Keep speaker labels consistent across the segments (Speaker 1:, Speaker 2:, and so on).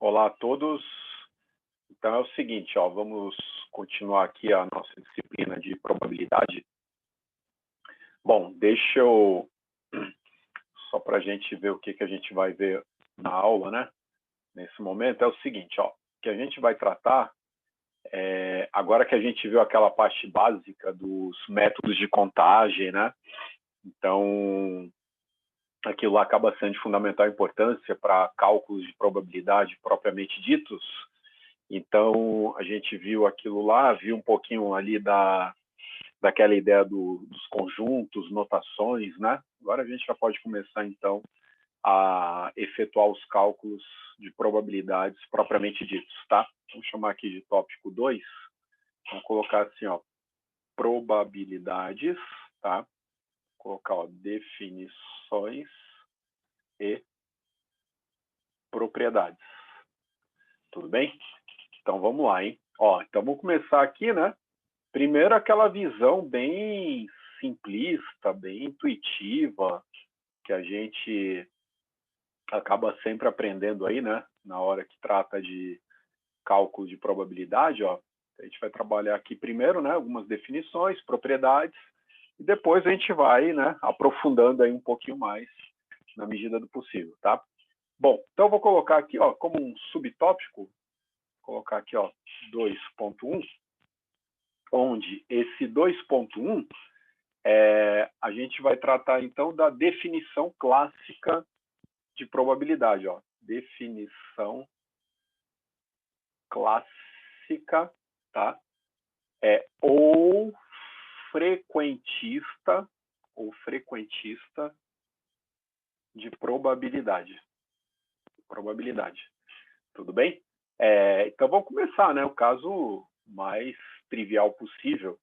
Speaker 1: Olá a todos. Então é o seguinte, ó, vamos continuar aqui a nossa disciplina de probabilidade. Bom, deixa eu, só para a gente ver o que a gente vai ver na aula, né? Nesse momento, é o seguinte, ó, que a gente vai tratar, agora que a gente viu aquela parte básica dos métodos de contagem, né? Então, aquilo lá acaba sendo de fundamental importância para cálculos de probabilidade propriamente ditos. Então, a gente viu aquilo lá, viu um pouquinho ali daquela ideia dos conjuntos, notações, né? Agora a gente já pode começar, então, a efetuar os cálculos de probabilidades propriamente ditos, tá? Vamos chamar aqui de tópico 2. Vamos colocar assim, ó, probabilidades, tá? Vou colocar, ó, definições e propriedades. Tudo bem? Então, vamos lá, hein? Ó, então, vamos começar aqui, né? Primeiro, aquela visão bem simplista, bem intuitiva, que a gente acaba sempre aprendendo aí, né? Na hora que trata de cálculo de probabilidade, ó. A gente vai trabalhar aqui primeiro, né? Algumas definições, propriedades, e depois a gente vai, né? Aprofundando aí um pouquinho mais na medida do possível, tá? Bom, então eu vou colocar aqui, ó, como um subtópico, colocar aqui, ó, 2.1, onde esse 2.1 a gente vai tratar, então, da definição clássica de probabilidade. Ó. Definição clássica, tá? Ou frequentista de probabilidade. Tudo bem? Então, vamos começar, né? O caso mais trivial possível.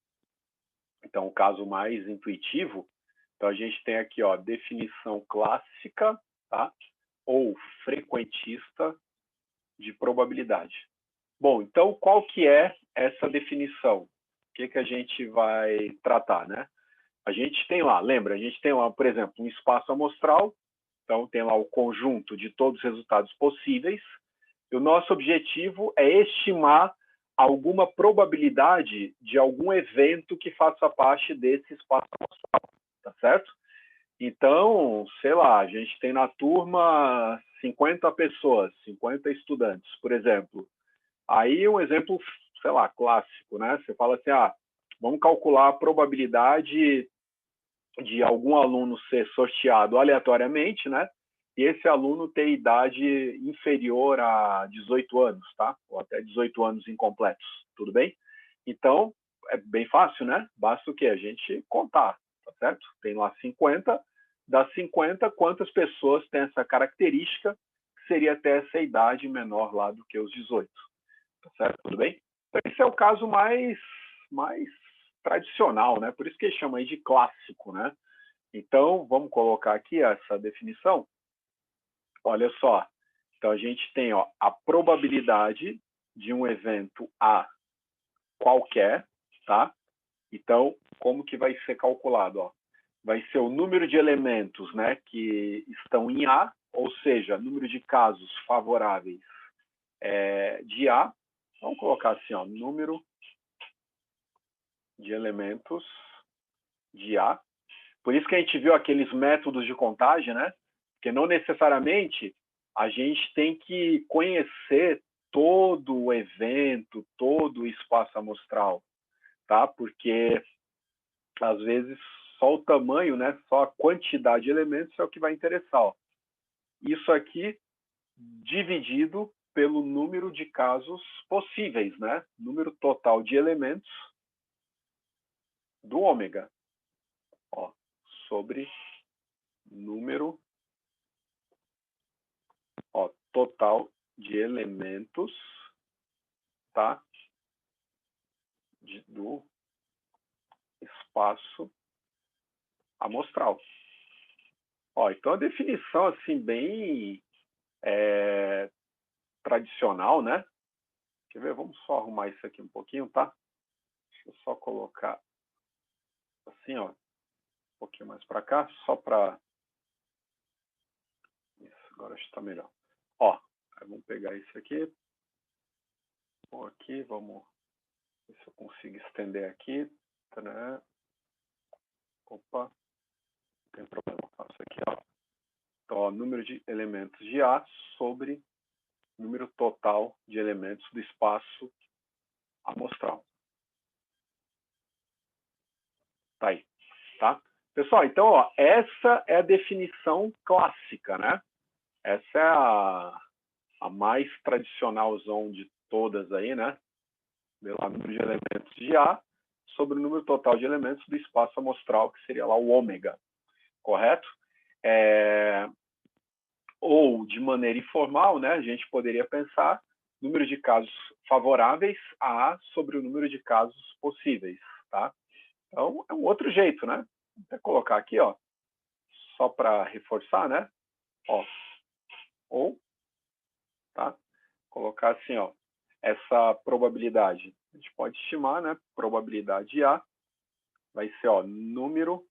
Speaker 1: Então, o caso mais intuitivo. Então, a gente tem aqui, ó, definição clássica, tá? Ou frequentista de probabilidade. Bom, então, qual que é essa definição? O que a gente vai tratar, né? A gente tem lá, lembra? A gente tem lá, por exemplo, um espaço amostral. Então, tem lá o conjunto de todos os resultados possíveis. E o nosso objetivo é estimar alguma probabilidade de algum evento que faça parte desse espaço amostral, tá certo? Então, sei lá, a gente tem na turma 50 pessoas, 50 estudantes, por exemplo. Aí um exemplo, sei lá, clássico, né? Você fala assim, vamos calcular a probabilidade de algum aluno ser sorteado aleatoriamente, né? E esse aluno ter idade inferior a 18 anos, tá? Ou até 18 anos incompletos, tudo bem? Então, é bem fácil, né? Basta o quê? A gente contar, tá certo? Tem lá 50, das 50, quantas pessoas têm essa característica, que seria até essa idade menor lá do que os 18, tá certo? Tudo bem? Então, esse é o caso mais tradicional, né? Por isso que eles chamam aí de clássico, né? Então, vamos colocar aqui essa definição. Olha só. Então, a gente tem, ó, a probabilidade de um evento A qualquer, tá? Então, como que vai ser calculado? Ó? Vai ser o número de elementos, né, que estão em A, ou seja, número de casos favoráveis de A. Vamos colocar assim, ó, número de elementos de A. Por isso que a gente viu aqueles métodos de contagem, né? Porque não necessariamente a gente tem que conhecer todo o evento, todo o espaço amostral, tá? Porque às vezes só o tamanho, né? Só a quantidade de elementos é o que vai interessar. Ó. Isso aqui dividido pelo número de casos possíveis, né? Número total de elementos do ômega, ó, sobre número, ó, total de elementos, tá? Do espaço amostral. Ó, então a definição assim bem tradicional, né? Quer ver? Vamos só arrumar isso aqui um pouquinho, tá? Deixa eu só colocar assim, ó, um pouquinho mais para cá, só para isso. Agora acho que está melhor. Ó, Aí vamos pegar isso aqui. Bom, aqui, vamos ver se eu consigo estender aqui. Tadã. Opa, não tem problema, faço aqui, ó. Então, ó, número de elementos de A sobre número total de elementos do espaço amostral. Tá aí, tá? Pessoal, então, ó, essa é a definição clássica, né? Essa é a mais tradicionalzão de todas aí, né? Vê lá, número de elementos de A sobre o número total de elementos do espaço amostral, que seria lá o ômega, correto? Ou, de maneira informal, né, a gente poderia pensar número de casos favoráveis a A sobre o número de casos possíveis, tá? Então, é um outro jeito, né? Vou até colocar aqui, ó, só para reforçar, né? Ó, ou, tá? Colocar assim, ó, essa probabilidade. A gente pode estimar, né? Probabilidade A vai ser, ó, número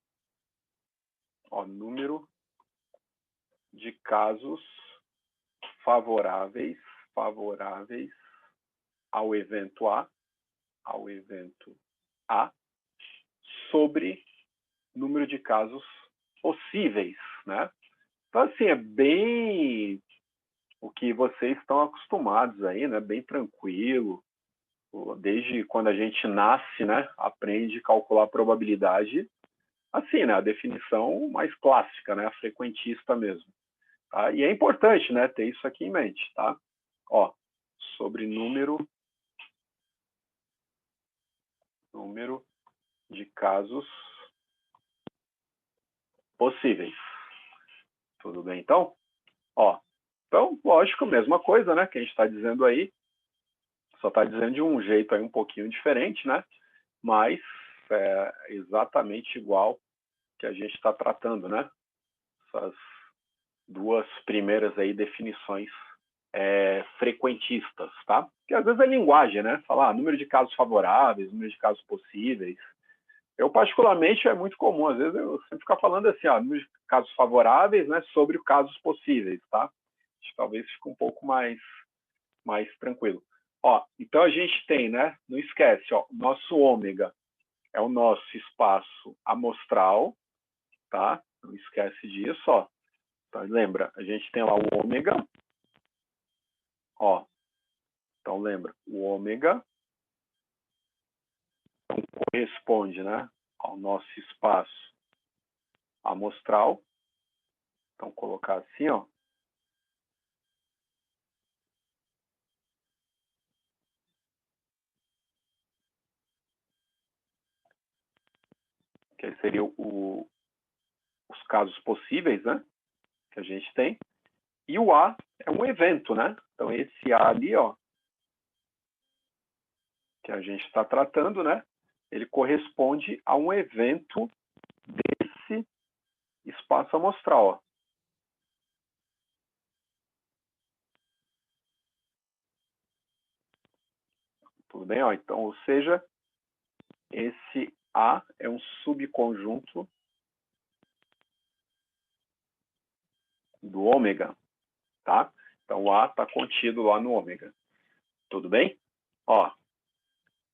Speaker 1: de casos favoráveis ao evento A sobre número de casos possíveis, né? Então, assim, é bem o que vocês estão acostumados aí, né? Bem tranquilo. Desde quando a gente nasce, né? Aprende a calcular a probabilidade. Assim, né? A definição mais clássica, né? A frequentista mesmo. Tá? E é importante, né? Ter isso aqui em mente, tá? Ó, sobre número de casos possíveis. Tudo bem, então? Ó, então, lógico, mesma coisa, né? Que a gente está dizendo aí. Só está dizendo de um jeito aí um pouquinho diferente, né? Mas é exatamente igual que a gente está tratando, né? Essas duas primeiras aí definições frequentistas, tá? Que às vezes é linguagem, né? Falar número de casos favoráveis, número de casos possíveis. Eu, particularmente, é muito comum, às vezes eu sempre ficar falando assim, ó, número de casos favoráveis, né, sobre casos possíveis, tá? Acho que talvez fique um pouco mais tranquilo. Ó, então a gente tem, né, não esquece, ó, nosso ômega é o nosso espaço amostral, tá? Não esquece disso, ó. Então, lembra, a gente tem lá o ômega, ó. Então, lembra, o ômega corresponde, né, ao nosso espaço amostral. Então, colocar assim, ó. Que seria os casos possíveis, né, que a gente tem. E o A é um evento, né? Então, esse A ali, ó, que a gente está tratando, né, ele corresponde a um evento desse espaço amostral, ó. Tudo bem? Ó, então, ou seja, esse A é um subconjunto do ômega, tá? Então, o A está contido lá no ômega. Tudo bem? Ó,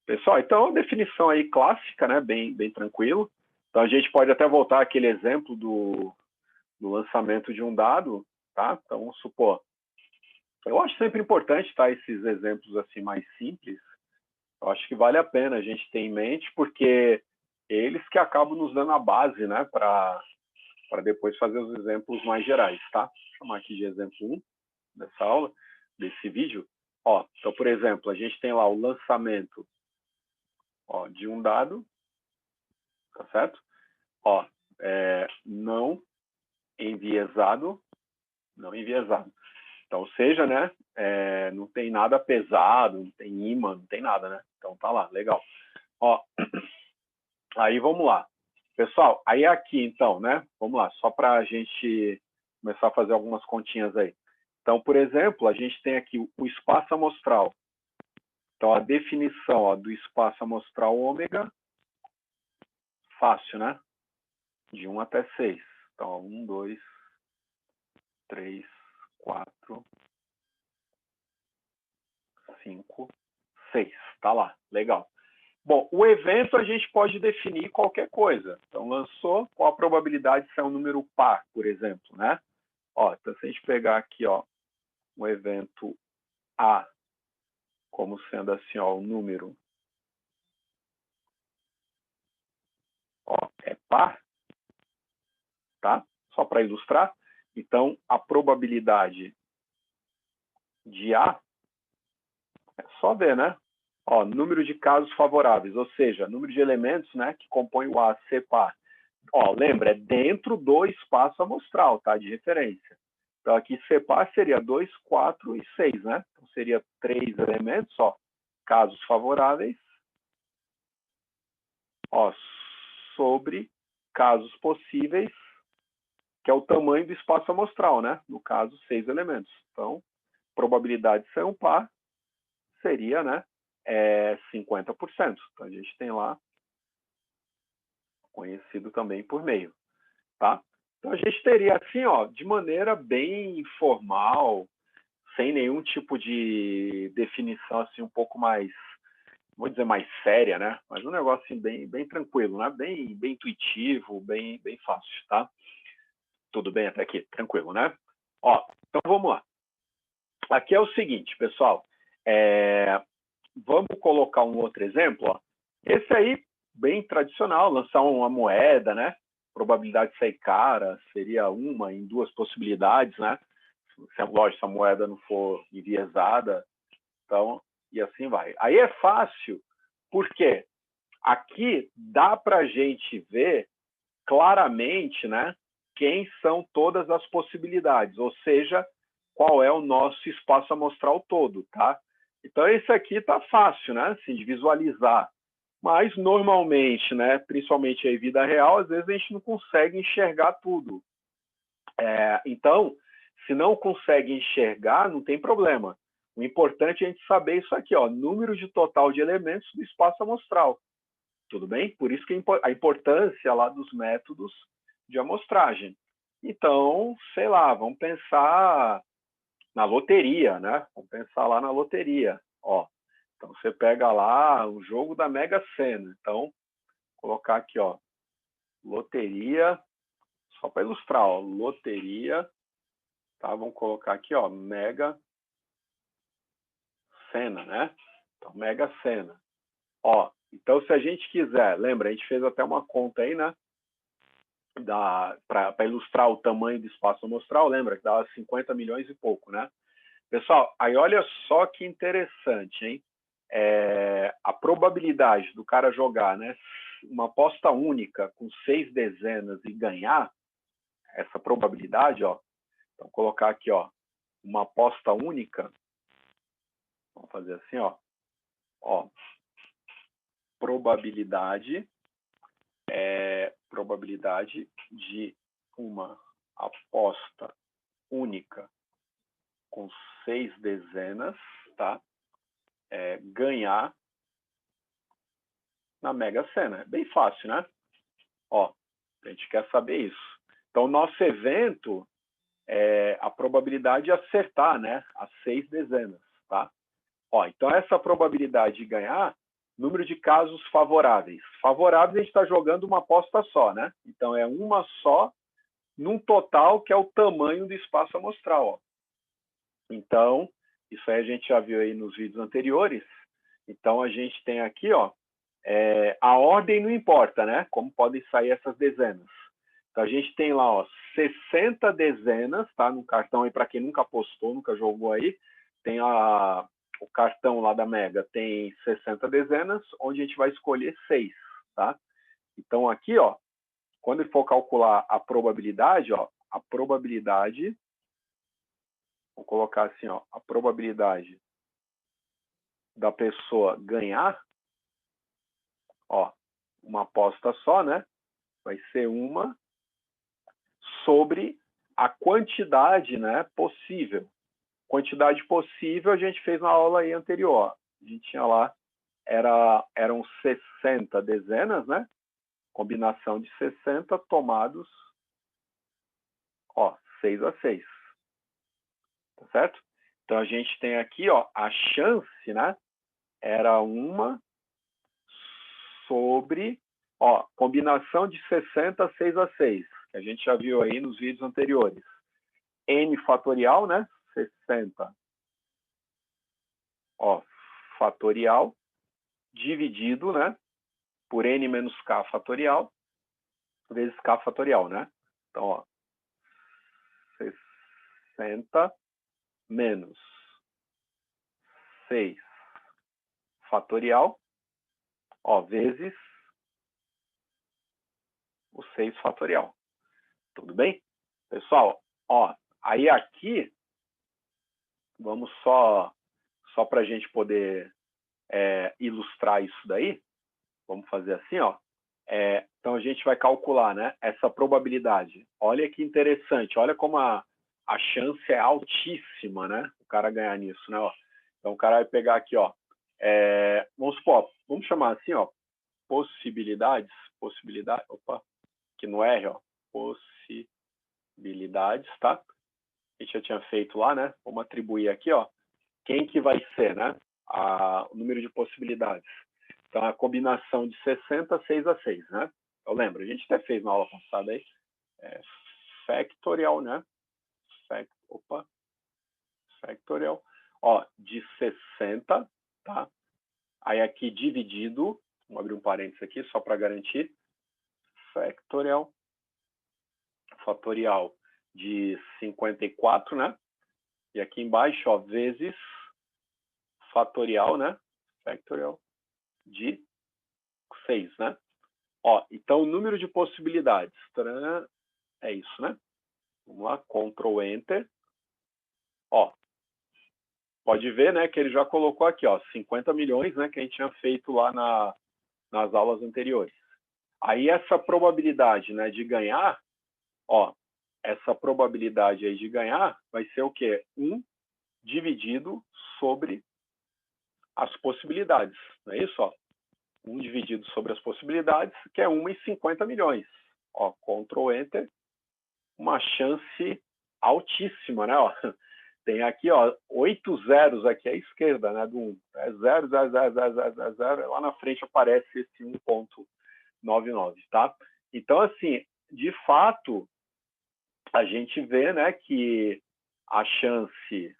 Speaker 1: pessoal, então, definição aí clássica, né? Bem tranquilo. Então, a gente pode até voltar àquele exemplo do lançamento de um dado, tá? Então, vamos supor. Eu acho sempre importante, tá? Esses exemplos assim mais simples. Eu acho que vale a pena a gente ter em mente, porque eles que acabam nos dando a base, né? Para depois fazer os exemplos mais gerais, tá? Vou chamar aqui de exemplo 1 dessa aula, desse vídeo. Ó, então, por exemplo, a gente tem lá o lançamento, ó, de um dado, tá certo? Ó, não enviesado. Então, ou seja, né, não tem nada pesado, não tem ímã, não tem nada, né? Então tá lá, legal. Ó, aí vamos lá. Pessoal, aí aqui então, né? Vamos lá, só para a gente começar a fazer algumas continhas aí. Então, por exemplo, a gente tem aqui o espaço amostral. Então, a definição, ó, do espaço amostral ômega, fácil, né? De 1 até 6. Então, 1, 2, 3, 4, 5, 6. Tá lá, legal. Bom, o evento a gente pode definir qualquer coisa. Então, lançou, qual a probabilidade de ser um número par, por exemplo, né? Ó, então, se a gente pegar aqui, ó, um evento A como sendo assim, ó, o número, ó, é par, tá? Só para ilustrar. Então, a probabilidade de A, é só ver, né? Ó, número de casos favoráveis, ou seja, número de elementos, né, que compõem o A ser par. Ó, lembra, é dentro do espaço amostral, tá? De referência. Então, aqui separ seria 2, 4 e 6, né? Então, seria 3 elementos, ó, casos favoráveis, ó, sobre casos possíveis, que é o tamanho do espaço amostral, né? No caso, 6 elementos. Então, probabilidade de ser um par seria, né, 50%. Então, a gente tem lá, conhecido também por meio, tá? Então, a gente teria assim, ó, de maneira bem informal, sem nenhum tipo de definição assim um pouco mais, vou dizer, mais séria, né? Mas um negócio assim, bem tranquilo, né? Bem intuitivo, bem fácil, tá? Tudo bem até aqui, tranquilo, né? Ó, então vamos lá. Aqui é o seguinte, pessoal. Vamos colocar um outro exemplo, ó. Esse aí, bem tradicional, lançar uma moeda, né? Probabilidade de sair cara seria uma em 2 possibilidades, né? Se a moeda não for enviesada, então, e assim vai. Aí é fácil, porque aqui dá para a gente ver claramente, né, quem são todas as possibilidades, ou seja, qual é o nosso espaço amostral todo, tá? Então, esse aqui tá fácil, né, assim, de visualizar. Mas, normalmente, né, principalmente em vida real, às vezes a gente não consegue enxergar tudo. Então, se não consegue enxergar, não tem problema. O importante é a gente saber isso aqui, ó, número de total de elementos do espaço amostral. Tudo bem? Por isso que a importância lá dos métodos de amostragem. Então, sei lá, vamos pensar na loteria, né? Vamos pensar lá na loteria. Ó, então, você pega lá o jogo da Mega Sena. Então, colocar aqui, ó, loteria, só para ilustrar, ó, loteria, tá? Vamos colocar aqui, ó, Mega Sena, né? Então, Mega Sena. Ó, então, se a gente quiser, lembra, a gente fez até uma conta aí, né? Para ilustrar o tamanho do espaço amostral, lembra que dava 50 milhões e pouco, né? Pessoal, aí olha só que interessante, hein? A probabilidade do cara jogar, né, uma aposta única com 6 dezenas e ganhar, essa probabilidade, ó, então colocar aqui, ó, uma aposta única, vamos fazer assim, ó, probabilidade de uma aposta única com 6 dezenas, tá? Ganhar na Mega Sena. É bem fácil, né? Ó, a gente quer saber isso. Então, o nosso evento é a probabilidade de acertar, né? As 6 dezenas, tá? Ó, então, essa probabilidade de ganhar, número de casos favoráveis. Favoráveis, a gente está jogando uma aposta só, né? Então, é uma só num total que é o tamanho do espaço amostral, ó. Então, isso aí a gente já viu aí nos vídeos anteriores. Então, a gente tem aqui, ó, a ordem não importa, né? Como podem sair essas dezenas. Então, a gente tem lá, ó, 60 dezenas, tá? No cartão aí, para quem nunca apostou, nunca jogou aí, tem o cartão lá da Mega, tem 60 dezenas, onde a gente vai escolher 6, tá? Então, aqui, ó, quando for calcular a probabilidade, ó, a probabilidade, vou colocar assim, ó, a probabilidade da pessoa ganhar, ó, uma aposta só, né? Vai ser uma sobre a quantidade, né, possível. Quantidade possível a gente fez na aula aí anterior. A gente tinha lá, eram 60 dezenas, né? Combinação de 60 tomados, ó, 6 a 6. Tá certo? Então, a gente tem aqui, ó, a chance, né? Era 1 sobre, ó, combinação de 60, 6 a 6, que a gente já viu aí nos vídeos anteriores. N fatorial, né? 60, ó, fatorial, dividido, né? Por N menos K fatorial, vezes K fatorial, né? Então, ó, 60 menos 6 fatorial, ó, vezes o 6 fatorial. Tudo bem? Pessoal, ó, aí aqui, vamos só para a gente poder ilustrar isso daí, vamos fazer assim, ó. Então, a gente vai calcular, né, essa probabilidade. Olha que interessante, olha como a chance é altíssima, né, o cara ganhar nisso, né, ó. Então, o cara vai pegar aqui, ó, vamos supor, vamos chamar assim, ó, possibilidades, opa, aqui no R, ó, possibilidades, tá? A gente já tinha feito lá, né? Vamos atribuir aqui, ó, quem que vai ser, né? O número de possibilidades. Então, a combinação de 60, 6 a 6, né? Eu lembro, a gente até fez na aula passada aí, factorial, né? Factorial, ó, de 60, tá? Aí aqui dividido, vamos abrir um parênteses aqui só para garantir, fatorial de 54, né? E aqui embaixo, ó, vezes fatorial, né? Factorial de 6, né? Ó, então o número de possibilidades, é isso, né? Vamos lá, Ctrl Enter. Ó, pode ver, né, que ele já colocou aqui, ó, 50 milhões, né, que a gente tinha feito lá nas aulas anteriores. Aí essa probabilidade, né, de ganhar, ó, essa probabilidade aí de ganhar vai ser o quê? 1 dividido sobre as possibilidades, não é isso? Ó? 1 dividido sobre as possibilidades, que é 1 em 50 milhões. Ó, Ctrl Enter, uma chance altíssima, né? Ó, tem aqui, ó, 8 zeros aqui à esquerda, né, do 1. É 0, 0, 0, 0, 0, 0, 0, lá na frente aparece esse 1,99, tá? Então, assim, de fato, a gente vê, né, que a chance,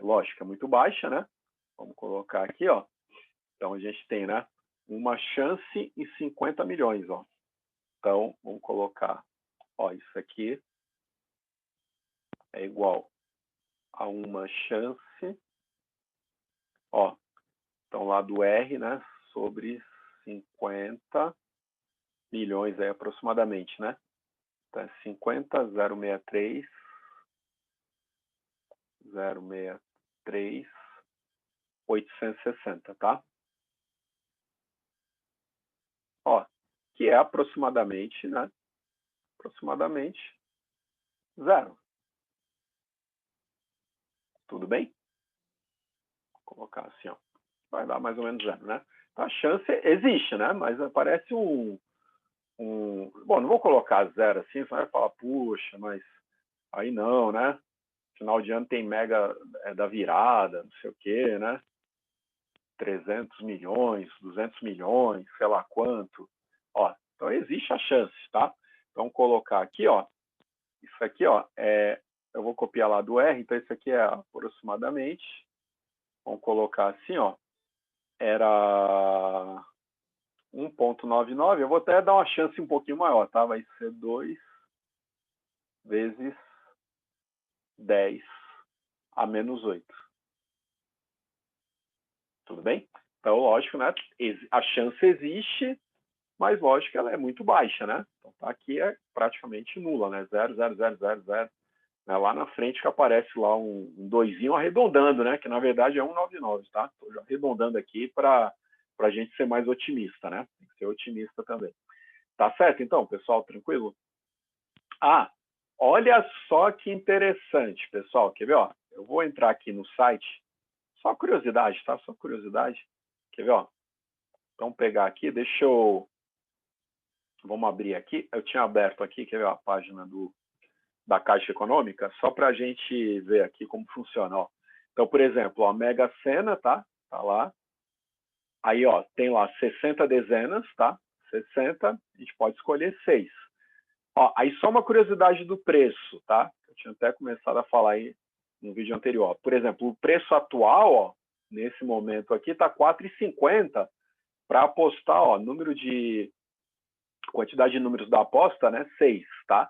Speaker 1: lógico, é muito baixa, né? Vamos colocar aqui, ó. Então, a gente tem, né, uma chance em 50 milhões, ó. Então, vamos colocar, ó, isso aqui é igual a uma chance, ó, então lá do R, né, sobre 50 milhões aí aproximadamente, né? Então, é 50, 063, 063, 860, tá? Ó, que é aproximadamente, né? Aproximadamente 0. Tudo bem? Vou colocar assim, ó. Vai dar mais ou menos 0, né? Então, a chance existe, né? Mas aparece bom, não vou colocar 0 assim, você vai falar, puxa, mas aí não, né? Final de ano tem mega da virada, não sei o quê, né? 300 milhões, 200 milhões, sei lá quanto. Ó, então existe a chance, tá? Então, colocar aqui, ó, isso aqui, ó, eu vou copiar lá do R, então isso aqui é aproximadamente, vamos colocar assim, ó, era 1,99, eu vou até dar uma chance um pouquinho maior, tá? Vai ser 2 vezes 10 a menos 8. Tudo bem? Então, lógico, né? A chance existe, mas lógico que ela é muito baixa, né? Então, tá aqui é praticamente nula, né? 0,0000. Né? Lá na frente que aparece lá um doisinho arredondando, né? Que na verdade é 1,99, tá? Estou já arredondando aqui para a gente ser mais otimista, né? Tem que ser otimista também. Tá certo, então, pessoal? Tranquilo? Ah, olha só que interessante, pessoal. Quer ver? Ó? Eu vou entrar aqui no site. Só curiosidade, tá? Só curiosidade. Quer ver? Ó? Então, pegar aqui, deixa eu... Vamos abrir aqui. Eu tinha aberto aqui, quer ver? A página da Caixa Econômica, só para a gente ver aqui como funciona. Ó. Então, por exemplo, ó, a Mega Sena, tá? Tá lá. Aí, ó, tem lá 60 dezenas, tá? 60, a gente pode escolher 6. Ó, aí só uma curiosidade do preço, tá? Eu tinha até começado a falar aí no vídeo anterior. Por exemplo, o preço atual, ó, nesse momento aqui, está R$ 4,50 para apostar, ó, quantidade de números da aposta, né? 6, tá?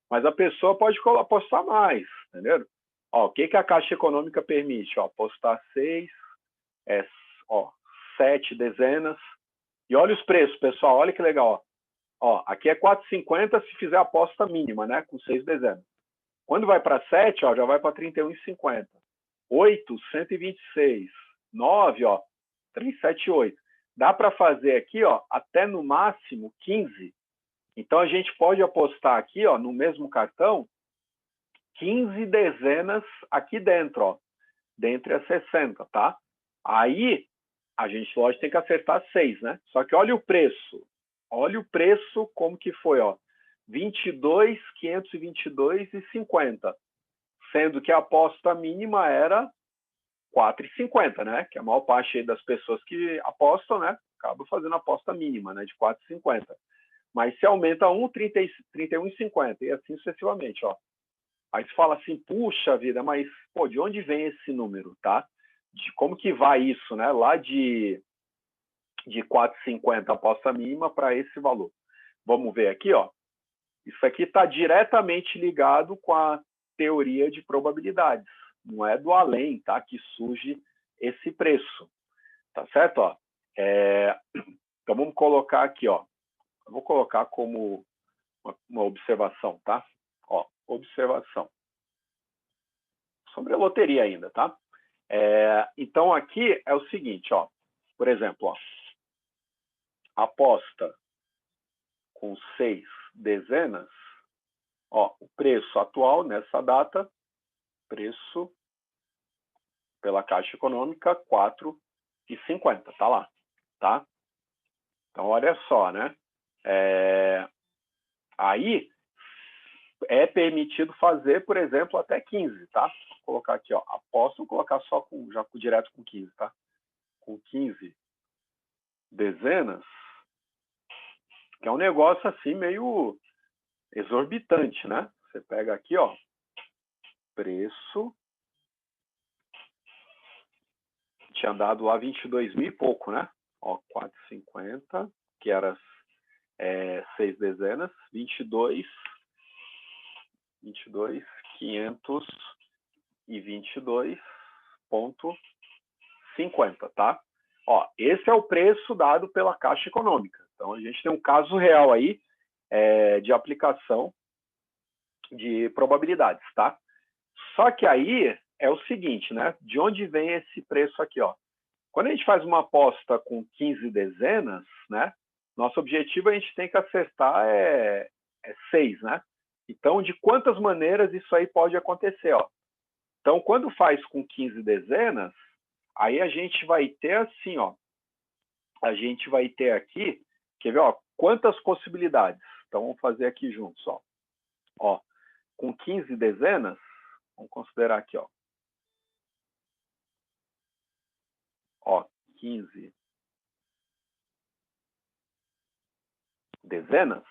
Speaker 1: Mas a pessoa pode apostar mais, entendeu? Ó, o que a Caixa Econômica permite? Ó, apostar 6, ó, 7 dezenas. E olha os preços, pessoal, olha que legal, ó. Aqui é 4,50 se fizer a aposta mínima, né? Com 6 dezenas. Quando vai para 7, ó, já vai para 31,50. 8, 126. 9, ó, 378. Dá para fazer aqui, ó, até no máximo 15. Então a gente pode apostar aqui, ó, no mesmo cartão, 15 dezenas aqui dentro, ó, dentre as 60, tá? Aí a gente, lógico, tem que acertar 6, né? Só que olha o preço. Olha o preço como que foi, ó. 22, 522,50. Sendo que a aposta mínima era 4,50, né? Que a maior parte das pessoas que apostam, né, acaba fazendo a aposta mínima, né, de 4,50. Mas se aumenta 31,50 e assim sucessivamente, ó. Aí você fala assim, puxa vida, mas pô, de onde vem esse número, tá? De como que vai isso, né? Lá de 4,50 aposta mínima para esse valor. Vamos ver aqui, ó. Isso aqui está diretamente ligado com a teoria de probabilidades. Não é do além, tá? Que surge esse preço, tá certo? Ó, então vamos colocar aqui, ó. Eu vou colocar como uma observação, tá? Ó, observação. Sobre a loteria ainda, tá? Então aqui é o seguinte, ó. Por exemplo, ó, aposta com 6 dezenas, ó, o preço atual nessa data, preço pela Caixa Econômica, 4,50, tá lá, tá? Então, olha só, né? Aí, é permitido fazer, por exemplo, até 15, tá? Vou colocar aqui, ó, aposto, vou colocar só direto com 15, tá? Com 15 dezenas, que é um negócio assim meio exorbitante, né? Você pega aqui, ó, preço, tinha dado lá 22 mil e pouco, né? Ó, 4,50, que era 6 dezenas, 522,50, tá? Ó, esse é o preço dado pela Caixa Econômica. Então, a gente tem um caso real aí de aplicação de probabilidades, tá? Só que aí é o seguinte, né? De onde vem esse preço aqui, ó? Quando a gente faz uma aposta com 15 dezenas, né? Nosso objetivo a gente tem que acertar 6, né? Então, de quantas maneiras isso aí pode acontecer, ó? Então, quando faz com 15 dezenas, aí a gente vai ter assim, ó. A gente vai ter aqui, quer ver, ó, quantas possibilidades? Então, vamos fazer aqui juntos, ó. Ó, com 15 dezenas, vamos considerar aqui, ó. Ó, 15 dezenas.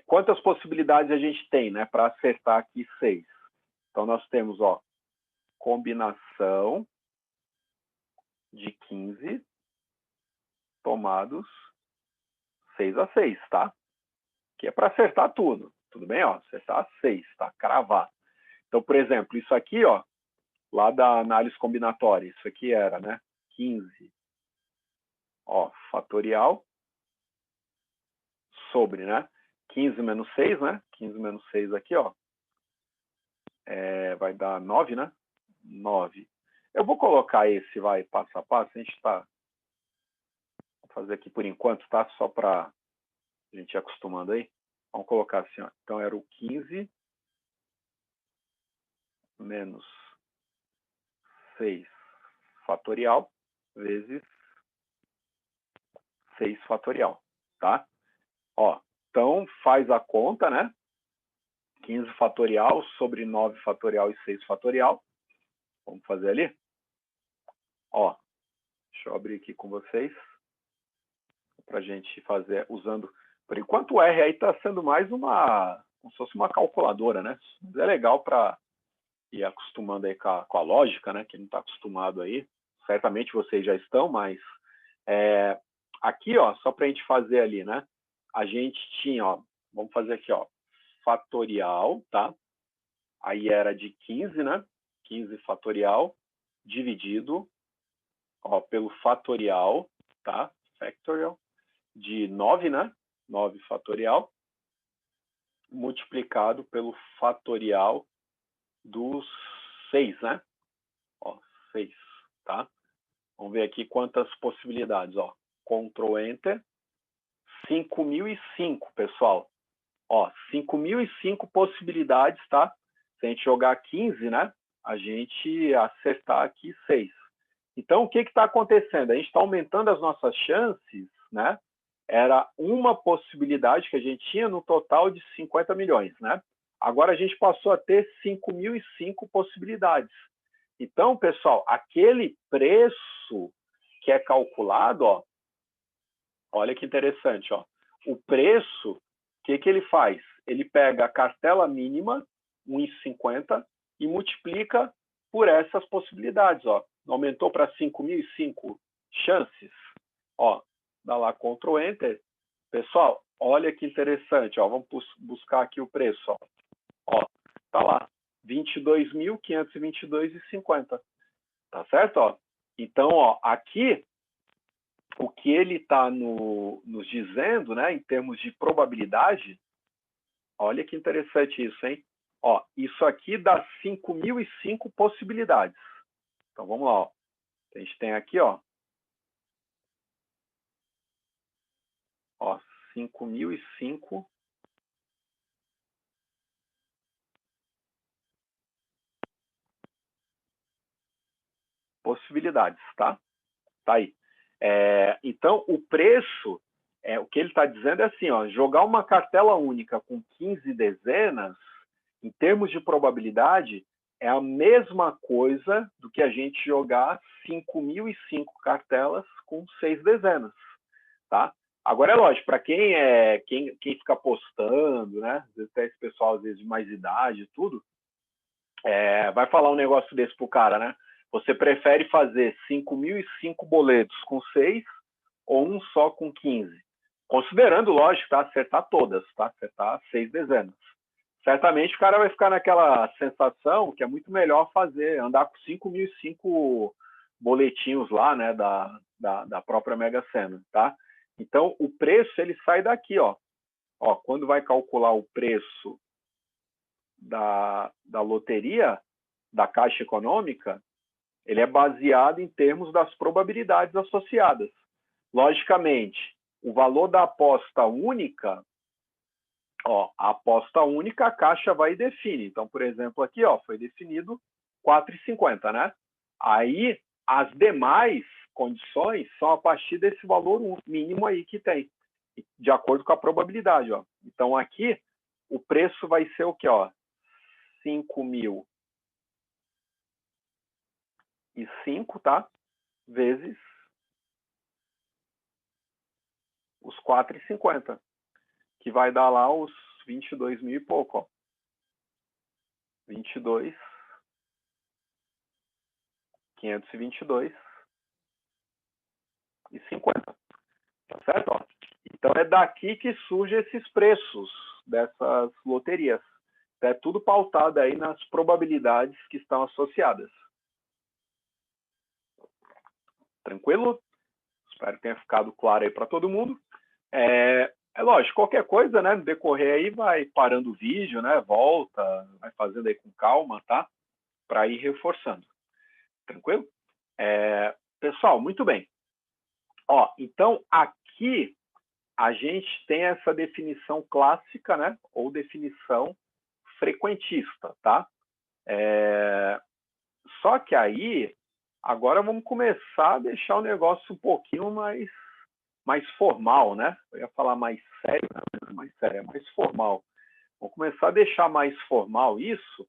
Speaker 1: Quantas possibilidades a gente tem, né, para acertar aqui 6? Então, nós temos, ó, combinação de 15 tomados 6/6, tá? Que é para acertar tudo. Tudo bem? Ó, acertar 6, tá? Cravar. Então, por exemplo, isso aqui, ó, lá da análise combinatória, isso aqui era, né? 15, ó, fatorial sobre, né? 15 menos 6, né? 15 menos 6 aqui, ó. Vai dar 9, né? 9. Eu vou colocar esse, vai, passo a passo. A gente está... Vou fazer aqui por enquanto, tá? Só para a gente ir acostumando aí. Vamos colocar assim, ó. Então, era o 15 menos 6 fatorial vezes 6 fatorial, tá? Ó, então, faz a conta, né? 15 fatorial sobre 9 fatorial e 6 fatorial. Vamos fazer ali? Ó, deixa eu abrir aqui com vocês, para a gente fazer usando... Por enquanto o R aí está sendo mais como se fosse uma calculadora, né? É legal para ir acostumando aí com a lógica, né? Quem não está acostumado aí, certamente vocês já estão, mas aqui, ó, só para a gente fazer ali, né? A gente tinha, ó, vamos fazer aqui, ó, fatorial, tá? Aí era de 15, né? 15 fatorial dividido, ó, pelo fatorial, tá? Factorial de 9, né? 9 fatorial multiplicado pelo fatorial dos 6, né? Ó, 6, tá? Vamos ver aqui quantas possibilidades, ó. Ctrl Enter. 5.005, pessoal. Ó, 5.005 possibilidades, tá? Se a gente jogar 15, né? A gente acertar aqui 6. Então, o que está acontecendo? A gente está aumentando as nossas chances, né? Era uma possibilidade que a gente tinha no total de 50 milhões, né? Agora a gente passou a ter 5.005 possibilidades. Então, pessoal, aquele preço que é calculado, ó, olha que interessante, ó. O preço, o que ele faz? Ele pega a cartela mínima, 1,50, e multiplica por essas possibilidades, ó. Aumentou para 5.005 chances. Ó, dá lá Ctrl Enter. Pessoal, olha que interessante, ó. Vamos buscar aqui o preço, ó. Ó, tá lá, 22.522,50. Tá certo, ó? Então, ó, aqui o que ele está nos dizendo, né, em termos de probabilidade, olha que interessante isso, hein? Ó, isso aqui dá 5.005 possibilidades. Então, vamos lá, ó. A gente tem aqui, ó, 5.005 possibilidades, tá? Tá aí. Então, o preço, o que ele está dizendo é assim, ó, jogar uma cartela única com 15 dezenas, em termos de probabilidade, é a mesma coisa do que a gente jogar 5.005 cartelas com 6 dezenas, tá? Agora, é lógico, para quem fica apostando, né? Às vezes tem esse pessoal, às vezes, de mais idade e tudo, vai falar um negócio desse pro cara, né? Você prefere fazer 5.005 boletos com 6 ou um só com 15? Considerando, lógico, tá? Acertar todas, tá? Acertar 6 dezenas. Certamente o cara vai ficar naquela sensação que é muito melhor andar com 5.005 boletinhos lá, né? Da própria Mega Sena, tá? Então, o preço, ele sai daqui, ó. Ó, quando vai calcular o preço da loteria, da Caixa Econômica, ele é baseado em termos das probabilidades associadas. Logicamente, o valor da aposta única, ó, a aposta única a Caixa vai e define. Então, por exemplo, aqui, ó, foi definido 4,50, né? Aí, as demais condições são a partir desse valor mínimo aí que tem, de acordo com a probabilidade, ó. Então, aqui, o preço vai ser o quê, ó? 5.005, tá? Vezes os 4,50, que vai dar lá os 22 mil e pouco, ó. 550, tá certo? Ó. Então é daqui que surgem esses preços dessas loterias. É tudo pautado aí nas probabilidades que estão associadas. Tranquilo? Espero que tenha ficado claro aí para todo mundo. É lógico, qualquer coisa, né, no decorrer aí vai parando o vídeo, né, volta, vai fazendo aí com calma, tá? Para ir reforçando. Tranquilo? Pessoal, muito bem. Ó, então, aqui a gente tem essa definição clássica, né, ou definição frequentista, tá? Só que aí, agora vamos começar a deixar o negócio um pouquinho mais formal, né? Eu ia falar mais sério, não é mais sério, é mais formal. Vamos começar a deixar mais formal isso,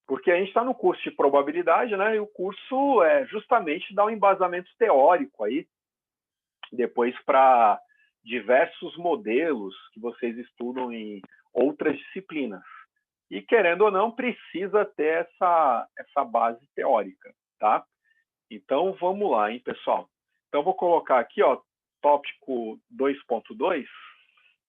Speaker 1: Porque a gente está no curso de probabilidade, né? E o curso é justamente dar um embasamento teórico aí, depois para diversos modelos que vocês estudam em outras disciplinas. E, querendo ou não, precisa ter essa base teórica, tá? Então, vamos lá, hein, pessoal? Então, vou colocar aqui, ó, tópico 2.2.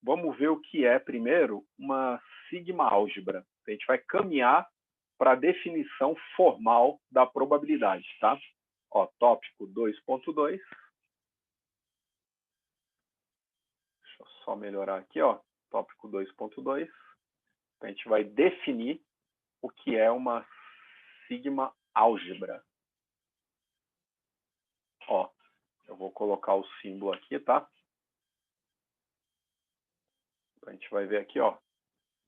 Speaker 1: Vamos ver o que é, primeiro, uma sigma-álgebra. A gente vai caminhar para a definição formal da probabilidade, tá? Ó, tópico 2.2. Deixa eu só melhorar aqui, ó. Tópico 2.2. A gente vai definir o que é uma sigma-álgebra. Ó, eu vou colocar o símbolo aqui, tá? A gente vai ver aqui, ó,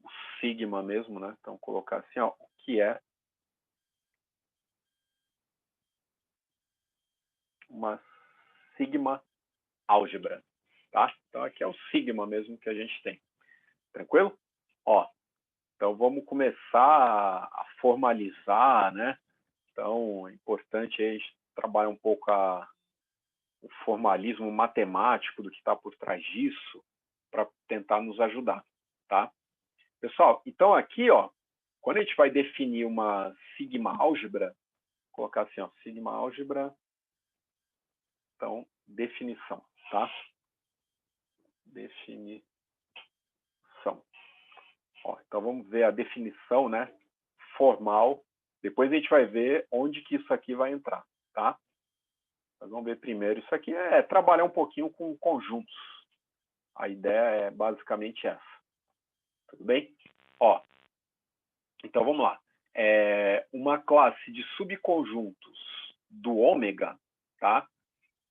Speaker 1: o sigma mesmo, né? Então, colocar assim, ó, o que é uma sigma-álgebra, tá? Então, aqui é o sigma mesmo que a gente tem. Tranquilo? Ó, então vamos começar a formalizar, né? Então, é importante a gente trabalhar um pouco o formalismo matemático do que está por trás disso, para tentar nos ajudar, tá? Pessoal, então aqui, ó, quando a gente vai definir uma sigma-álgebra, vou colocar assim, ó, sigma-álgebra, então, definição, tá? Definição. Ó, então, vamos ver a definição, né, formal. Depois a gente vai ver onde que isso aqui vai entrar, tá? Mas vamos ver primeiro. Isso aqui é trabalhar um pouquinho com conjuntos. A ideia é basicamente essa. Tudo bem? Ó, então vamos lá. Uma classe de subconjuntos do ômega, tá?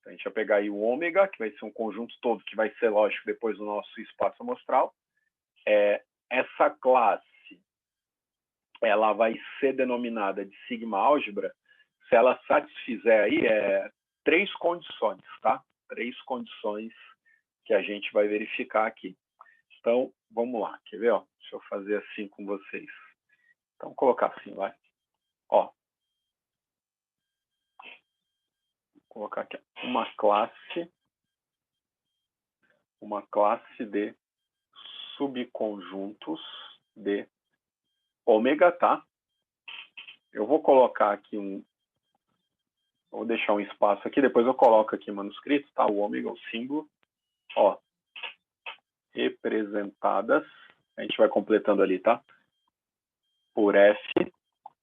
Speaker 1: A gente vai pegar aí o ômega, que vai ser um conjunto todo, que vai ser, lógico, depois do nosso espaço amostral. Essa classe, ela vai ser denominada de sigma-álgebra se ela satisfizer aí três condições, tá? Três condições que a gente vai verificar aqui. Então, vamos lá. Quer ver? Ó? Deixa eu fazer assim com vocês. Então, vou colocar assim, vai. Ó. Vou colocar aqui. Uma classe de subconjuntos de ômega, tá? Eu vou colocar aqui vou deixar um espaço aqui, depois eu coloco aqui manuscrito, tá? O ômega, o símbolo. Ó. Representadas. A gente vai completando ali, tá? Por F.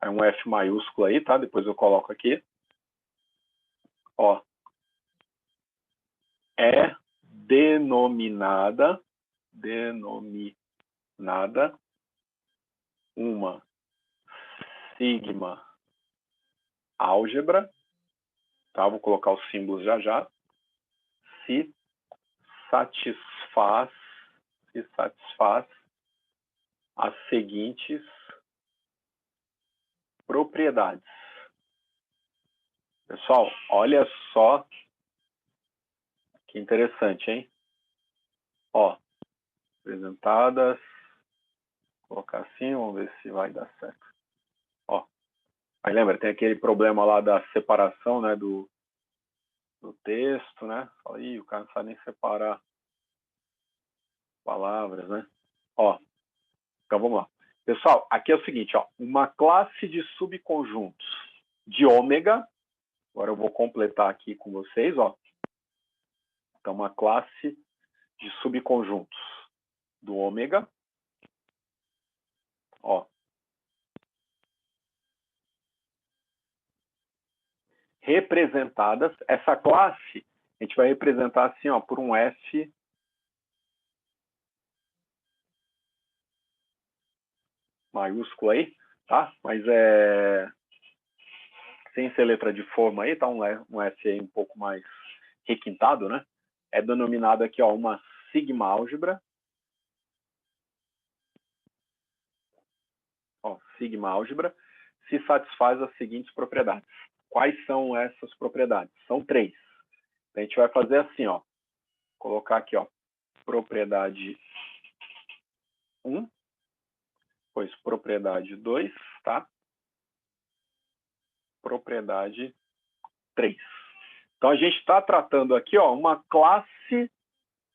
Speaker 1: É um F maiúsculo aí, tá? Depois eu coloco aqui. Ó. É denominada uma sigma álgebra, tá? Vou colocar os símbolos já, se satisfaz as seguintes propriedades. Pessoal, olha só que interessante, hein? Ó, apresentadas, vou colocar assim, vamos ver se vai dar certo. Ó, aí lembra, tem aquele problema lá da separação, né, do texto, né? Aí o cara não sabe nem separar palavras, né? Ó, então vamos lá. Pessoal, aqui é o seguinte, ó, uma classe de subconjuntos de ômega, agora eu vou completar aqui com vocês, ó. Então, uma classe de subconjuntos do ômega, ó. Representadas, essa classe, a gente vai representar assim, ó, por um F maiúsculo aí, tá? Mas sem ser letra de forma aí, tá? Um F aí um pouco mais requintado, né? É denominado aqui, ó, uma sigma-álgebra. Ó, sigma-álgebra se satisfaz as seguintes propriedades. Quais são essas propriedades? São três. A gente vai fazer assim, ó. Colocar aqui, ó, propriedade 1, depois propriedade 2, tá? propriedade 3. Então, a gente está tratando aqui, ó, uma classe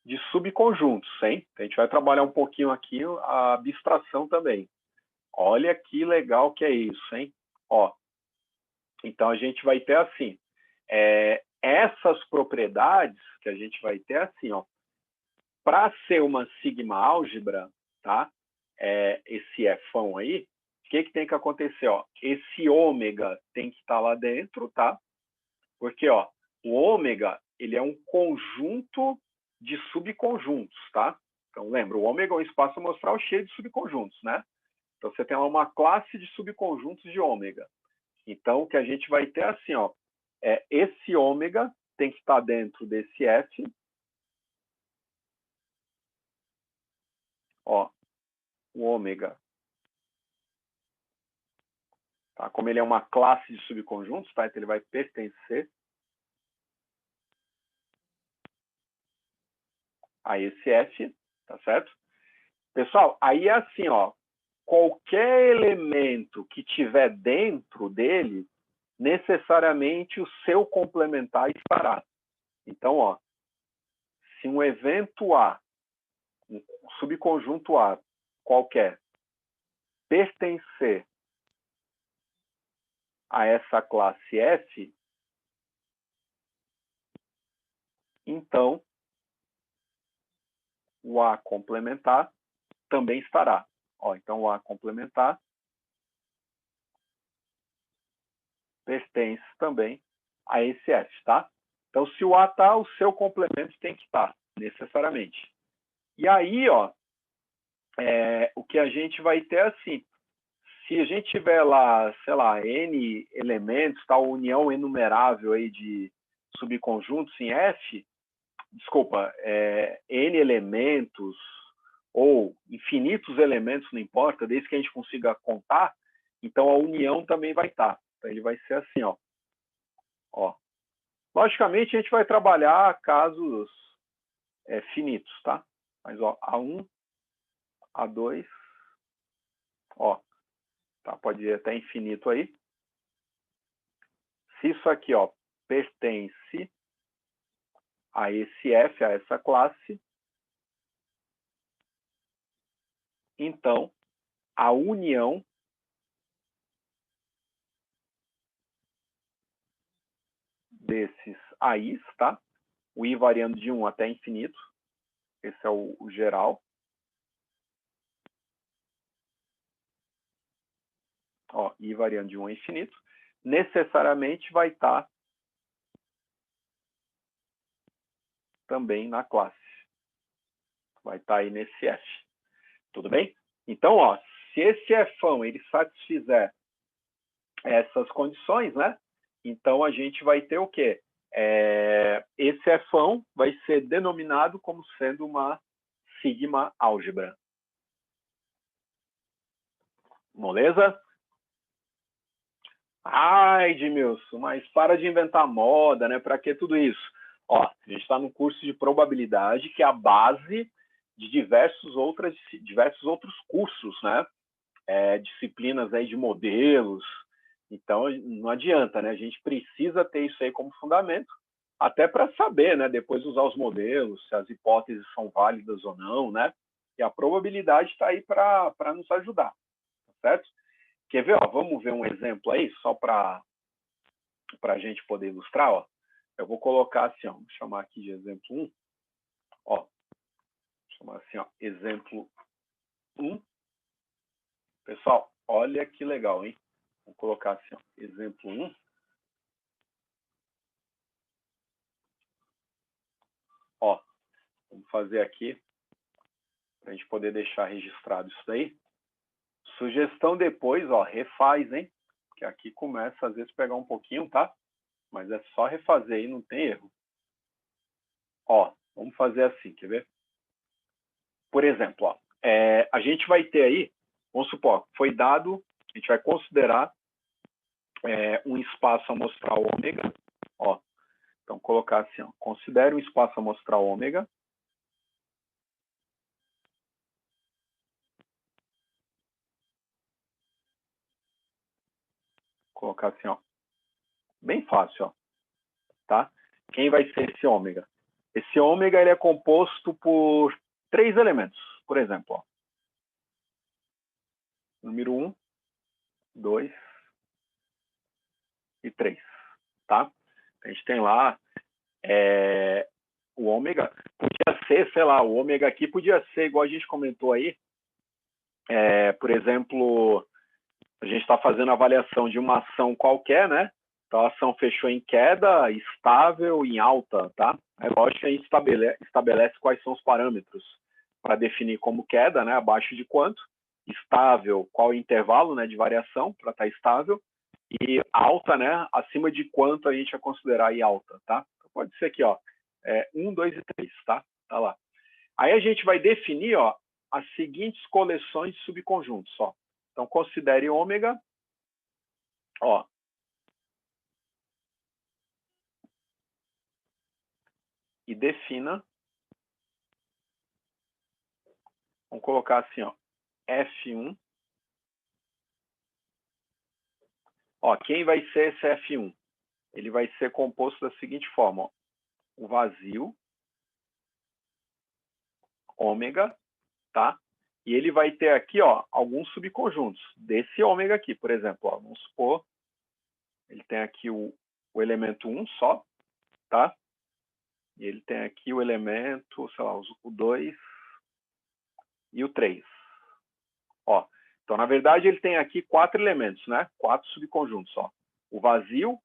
Speaker 1: de subconjuntos, hein? A gente vai trabalhar um pouquinho aqui a abstração também. Olha que legal que é isso, hein? Ó, então, a gente vai ter assim, essas propriedades que a gente vai ter assim, ó, para ser uma sigma álgebra, tá? Esse Fão aí, o que tem que acontecer? Ó? Esse ômega tem que estar lá dentro, tá? Porque ó, o ômega ele é um conjunto de subconjuntos, tá? Então lembra, o ômega é um espaço amostral cheio de subconjuntos, né? Então você tem uma classe de subconjuntos de ômega. Então o que a gente vai ter assim, ó, esse ômega tem que estar dentro desse F. Ó, o ômega, tá? Como ele é uma classe de subconjuntos, tá? Então ele vai pertencer a esse F, tá certo? Pessoal, aí é assim, ó, qualquer elemento que tiver dentro dele, necessariamente o seu complementar estará. Então, ó, se um evento A, um subconjunto A qualquer, pertencer a essa classe F, então o A complementar também estará. Ó, então o A complementar pertence também a esse F, tá? Então, se o A está, o seu complemento tem que estar, necessariamente. E aí, ó, o que a gente vai ter assim, se a gente tiver lá, sei lá, N elementos, tal, união enumerável aí de subconjuntos em F, desculpa, N elementos ou infinitos elementos, não importa, desde que a gente consiga contar, então a união também vai estar. Então ele vai ser assim, ó. Logicamente a gente vai trabalhar casos finitos, tá? Mas ó, A1, A2, ó, tá? Pode ir até infinito aí. Se isso aqui, ó, pertence a esse F, a essa classe, então a união desses AIs, tá? O I variando de 1 até infinito, esse é o geral. Ó, I variando de 1 a infinito, necessariamente vai estar também na classe. Vai estar aí nesse F. Tudo bem? Então, ó, se esse Fão ele satisfizer essas condições, né? Então a gente vai ter o quê? Esse Fão vai ser denominado como sendo uma sigma álgebra. Moleza? Ai, Edmilson, mas para de inventar moda, né? Para que tudo isso? Ó, a gente está no curso de probabilidade, que é a base de diversos outros cursos, né? Disciplinas aí de modelos. Então, não adianta, né? A gente precisa ter isso aí como fundamento, até para saber, né? Depois usar os modelos, se as hipóteses são válidas ou não, né? E a probabilidade está aí para nos ajudar, tá certo? Quer ver? Ó, vamos ver um exemplo aí, só para a gente poder ilustrar. Ó. Eu vou colocar assim, ó, vou chamar aqui de exemplo 1. Ó, vou chamar assim, ó, exemplo 1. Pessoal, olha que legal, hein? Vou colocar assim, ó, exemplo 1. Ó, vamos fazer aqui, para a gente poder deixar registrado isso daí. Sugestão depois, ó, refaz, hein? Porque aqui começa, às vezes, a pegar um pouquinho, tá? Mas é só refazer aí, não tem erro. Ó, vamos fazer assim, quer ver? Por exemplo, ó, a gente vai ter aí, vamos supor, foi dado, a gente vai considerar um espaço amostral ômega, ó, então colocar assim, ó, considere um espaço amostral ômega, colocar assim, ó, Bem fácil, ó. Tá? Quem vai ser esse ômega? Esse ômega ele é composto por 3 elementos, por exemplo. Ó. Número 1, 2 e 3. Tá? A gente tem lá o ômega. Podia ser, sei lá, o ômega aqui podia ser, igual a gente comentou aí, por exemplo, a gente está fazendo a avaliação de uma ação qualquer, né? Então, a ação fechou em queda, estável, em alta, tá? É lógico que a gente estabelece quais são os parâmetros para definir como queda, né? Abaixo de quanto, estável, qual o intervalo, né, de variação para estar estável, e alta, né, acima de quanto a gente vai considerar aí alta, tá? Então, pode ser aqui, ó, 1, 2 e 3, tá? Tá lá. Aí a gente vai definir, ó, as seguintes coleções de subconjuntos, ó. Então, considere ômega, ó, e defina, vamos colocar assim, ó, F1. Ó, quem vai ser esse F1? Ele vai ser composto da seguinte forma, ó, o vazio, ômega, tá? E ele vai ter aqui, ó, alguns subconjuntos desse ômega aqui, por exemplo, ó, vamos supor, ele tem aqui o elemento 1 só, tá? E ele tem aqui o elemento, sei lá, o 2 e o 3. Ó, então, na verdade, ele tem aqui 4 elementos, né? 4 subconjuntos, ó. O vazio,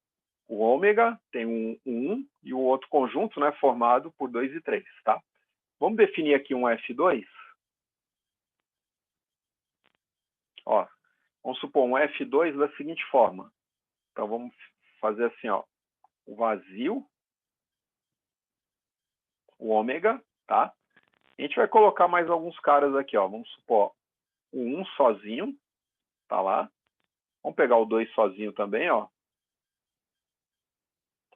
Speaker 1: o ômega, tem um 1 e o outro conjunto, né, formado por 2 e 3, tá? Vamos definir aqui um F2. Ó, vamos supor um F2 da seguinte forma. Então, vamos fazer assim, ó, o vazio, o ômega, tá? A gente vai colocar mais alguns caras aqui, ó. Vamos supor o 1 sozinho, tá lá. Vamos pegar o 2 sozinho também, ó.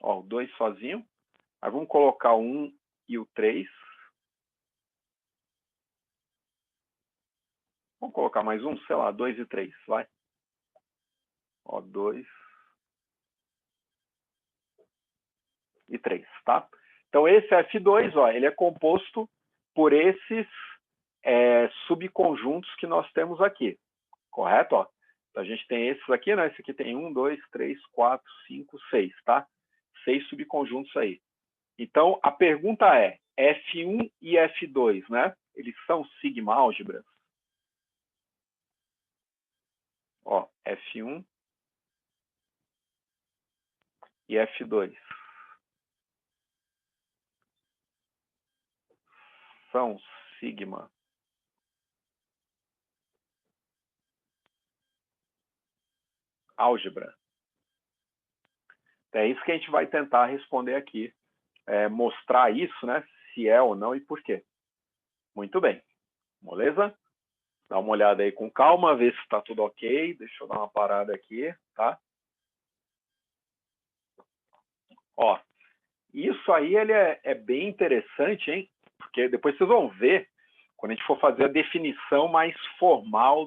Speaker 1: Ó, o 2 sozinho. Aí vamos colocar o 1 e o 3. Vamos colocar mais um, sei lá, 2 e 3, vai. Ó, 2 e 3, tá? Então, esse F2, ó, ele é composto por esses subconjuntos que nós temos aqui, correto? Ó? Então, a gente tem esses aqui, né? Esse aqui tem 1, 2, 3, 4, 5, 6, tá? 6 subconjuntos aí. Então, a pergunta é, F1 e F2, né? Eles são sigma álgebras? Ó, F1 e F2. São sigma álgebra? É isso que a gente vai tentar responder aqui, mostrar isso, né? Se é ou não e por quê. Muito bem, beleza? Dá uma olhada aí com calma, ver se está tudo ok. Deixa eu dar uma parada aqui, tá? Ó, isso aí ele é bem interessante, hein? Porque depois vocês vão ver, quando a gente for fazer a definição mais formal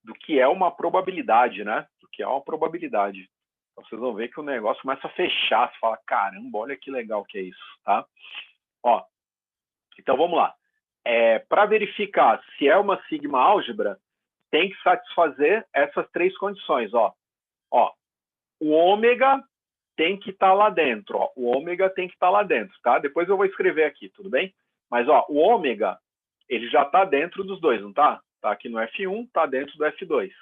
Speaker 1: do que é uma probabilidade, né? Do que é uma probabilidade. Então, vocês vão ver que o negócio começa a fechar. Você fala, caramba, olha que legal que é isso, tá? Ó, então, vamos lá. Para verificar se é uma sigma álgebra, tem que satisfazer essas 3 condições, ó. Ó, o ômega tem que estar lá dentro, ó. O ômega tem que estar lá dentro, tá? Depois eu vou escrever aqui, tudo bem? Mas, ó, o ômega, ele já está dentro dos dois, não tá? Tá aqui no F1, está dentro do F2.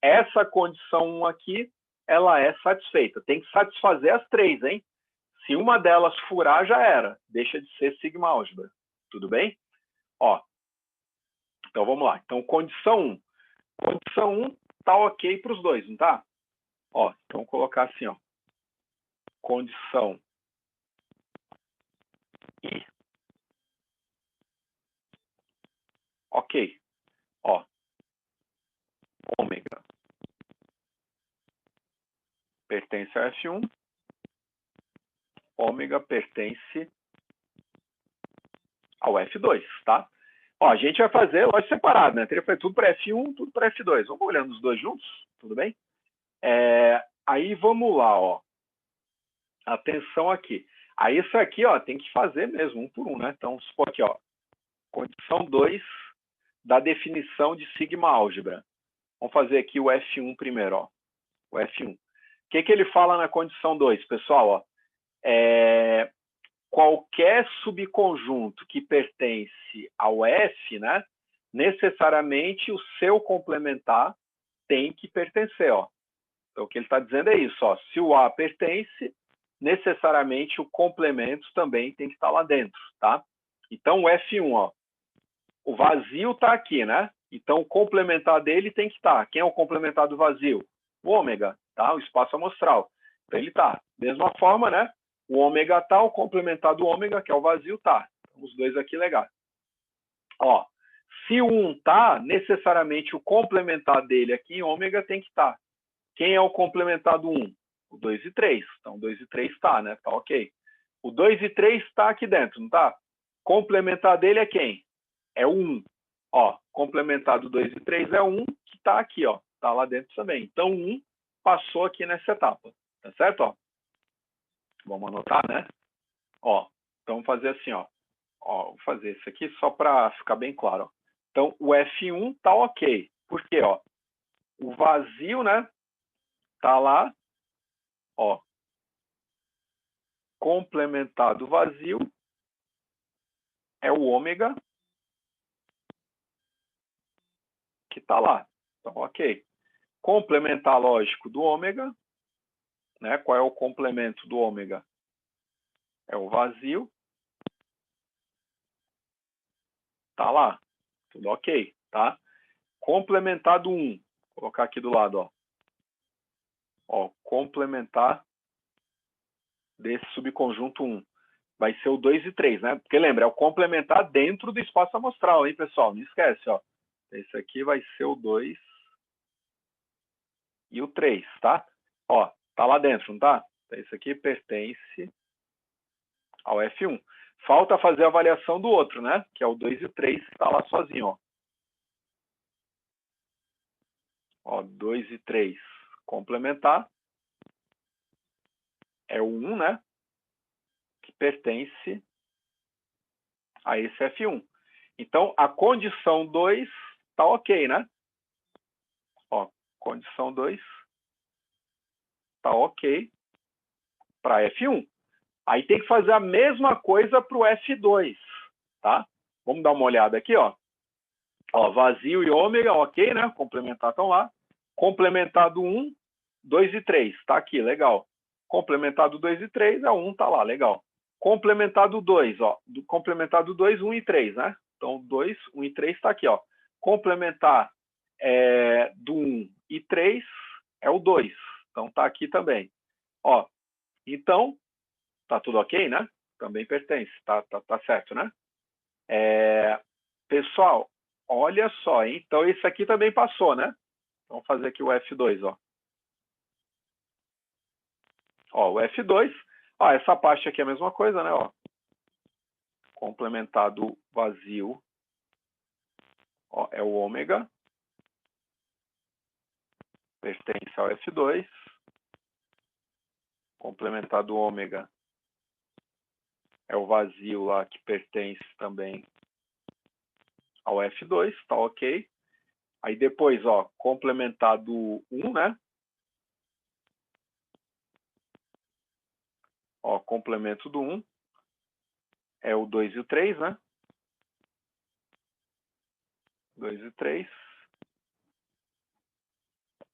Speaker 1: Essa condição 1 aqui, ela é satisfeita. Tem que satisfazer as 3, hein? Se uma delas furar, já era. Deixa de ser sigma álgebra. Tudo bem? Ó, então vamos lá. Então, condição 1. Condição 1 tá ok para os dois, não tá? Ó, então vou colocar assim, ó. Condição I. Ok. Ó, ômega pertence a F1. Ômega pertence ao F2, tá? Ó, a gente vai fazer lógico separado, né? Teria que fazer tudo para F1, tudo para F2. Vamos olhando os dois juntos, tudo bem? aí vamos lá, ó. Atenção aqui. Aí isso aqui, ó, tem que fazer mesmo, um por um, né? Então, supor aqui, ó, condição 2 da definição de sigma álgebra. Vamos fazer aqui o F1 primeiro, ó. O F1. O que ele fala na condição 2, pessoal? Ó? Qualquer subconjunto que pertence ao F, né, necessariamente o seu complementar tem que pertencer. Ó. Então, o que ele está dizendo é isso. Ó. Se o A pertence, necessariamente o complemento também tem que estar lá dentro. Tá? Então, o F1, ó, o vazio está aqui, né? Então, o complementar dele tem que estar. Quem é o complementar do vazio? O ômega, tá? O espaço amostral. Então, ele está. Mesma forma, né? O ômega está, o complementar do ômega, que é o vazio, está. Então, os dois aqui, legal. Ó, se o 1 está, necessariamente o complementar dele aqui em ômega tem que estar. Quem é o complementar do 1? O 2 e 3. Então, 2 e 3 está, né? Tá ok. O 2 e 3 está aqui dentro, não está? Complementar dele é quem? É o 1. Ó, complementar do 2 e 3 é 1, que está aqui, ó. Está lá dentro também. Então, 1 passou aqui nessa etapa. Tá certo? Ó? Vamos anotar, né? Ó, então vamos fazer assim, ó. Ó, vou fazer isso aqui só para ficar bem claro. Ó. Então, o F1 tá ok. Por quê? Ó? O vazio, né? Tá lá. Ó. Complementar do vazio é o ômega que tá lá. Então, ok. Complementar lógico do ômega, né? Qual é o complemento do ômega? É o vazio. Tá lá. Tudo ok, tá? Complementar do 1. Vou colocar aqui do lado, ó. Ó, complementar desse subconjunto 1. Vai ser o 2 e 3, né? Porque lembra, é o complementar dentro do espaço amostral, hein, pessoal? Não esquece, ó. Esse aqui vai ser o 2 e o 3, tá? Ó, tá lá dentro, não tá? Esse aqui pertence ao F1. Falta fazer a avaliação do outro, né? Que é o 2 e o 3, que tá lá sozinho, ó. Ó, 2 e 3 complementar. É o 1, né? Que pertence a esse F1. Então, a condição 2 tá ok, né? Ó, condição 2 tá ok para F1. Aí tem que fazer a mesma coisa para o F2, tá? Vamos dar uma olhada aqui, ó. Ó, vazio e ômega, ok, né? Complementar estão lá. Complementar do 1, 2 e 3, tá aqui, legal. Complementar do 2 e 3 é 1, tá lá, legal. Complementar do 2, ó. Complementar do 2, 1 e 3, né? Então, 2, 1 e 3 está aqui, ó. Complementar do 1 e 3 é o 2. Então, tá aqui também. Ó, então, tá tudo ok, né? Também pertence, tá certo, né? Pessoal, olha só, hein? Então, esse aqui também passou, né? Vamos fazer aqui o F2, ó. Ó, o F2, ó, essa parte aqui é a mesma coisa, né? Ó. Complementado vazio, ó, é o ômega, pertence ao F2. Complementado ômega é o vazio lá que pertence também ao F2, tá ok. Aí depois, ó, complementado 1, né? Ó, complemento do 1 é o 2 e o 3, né? 2 e 3.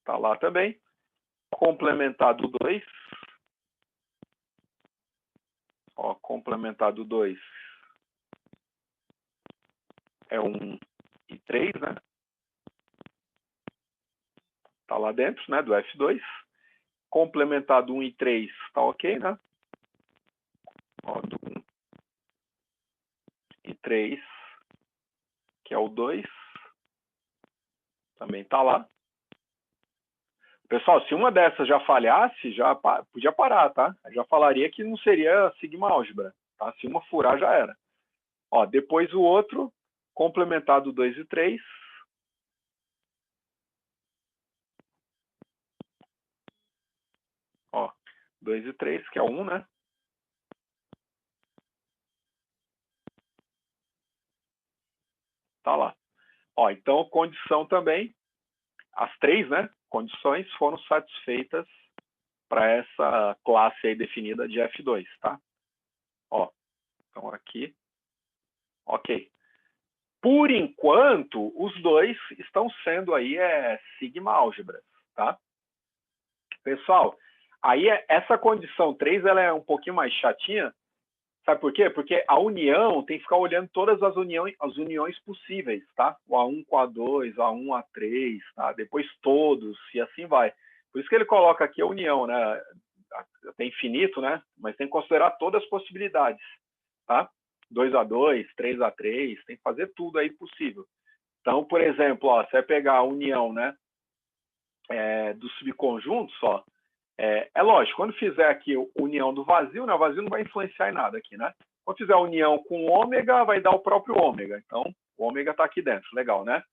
Speaker 1: Tá lá também. Complementado 2. Ó, complementado 2 é 1 e 3, né? Tá lá dentro, né? Do F2. Complementado 1 e 3 tá ok, né? Ó, do 1 e 3, que é o 2, também tá lá. Pessoal, se uma dessas já falhasse, já podia parar, tá? Eu já falaria que não seria sigma álgebra, tá? Se uma furar, já era. Ó, depois o outro, complementado 2 e 3. 2 e 3, que é 1, né? Tá lá. Ó, então, condição também, as 3, né, condições foram satisfeitas para essa classe aí definida de F2, tá? Ó, então aqui, ok. Por enquanto, os dois estão sendo aí sigma álgebras, tá? Pessoal, aí essa condição 3 ela é um pouquinho mais chatinha, sabe por quê? Porque a união tem que ficar olhando todas as uniões possíveis, tá? O A1 com A2, A1, A3, tá? Depois todos, e assim vai. Por isso que ele coloca aqui a união, né? Tem infinito, né? Mas tem que considerar todas as possibilidades, tá? 2A2, 3A3, tem que fazer tudo aí possível. Então, por exemplo, ó, você vai pegar a união, né? Dos subconjuntos, ó. É lógico, quando fizer aqui a união do vazio, né? O vazio não vai influenciar em nada aqui, né? Quando fizer a união com ômega, vai dar o próprio ômega. Então, o ômega está aqui dentro, legal, né?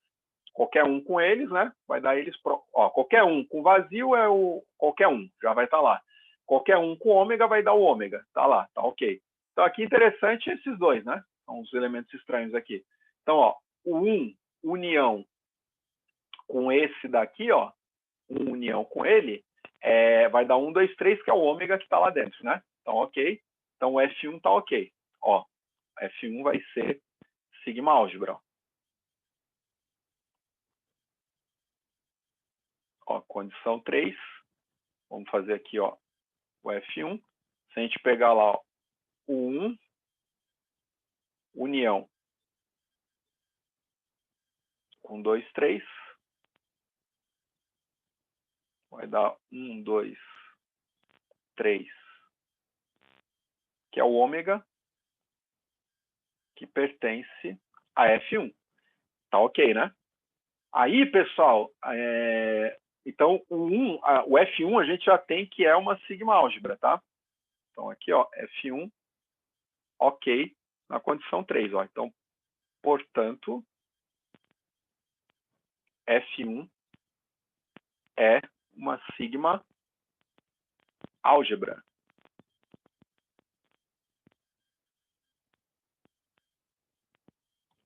Speaker 1: Qualquer um com eles, né? Vai dar eles... Ó, qualquer um com vazio é o... Qualquer um, já vai estar lá. Qualquer um com ômega vai dar o ômega. Tá lá, tá ok. Então, aqui interessante esses dois, né? São os elementos estranhos aqui. Então, ó, o 1, união com esse daqui, ó, união com ele, vai dar 1, 2, 3, que é o ômega que está lá dentro, né? Então, ok. Então, o F1 está ok. Ó, F1 vai ser sigma álgebra. Ó, condição 3. Vamos fazer aqui, ó, o F1. Se a gente pegar lá, ó, o 1, união com 2, 3, vai dar 1, 2, 3, que é o ômega, que pertence a F1. Tá ok, né? Aí, pessoal, então o F1 a gente já tem que é uma sigma álgebra, tá? Então aqui, ó, F1, ok, na condição 3, ó. Então, portanto, F1 é uma sigma álgebra.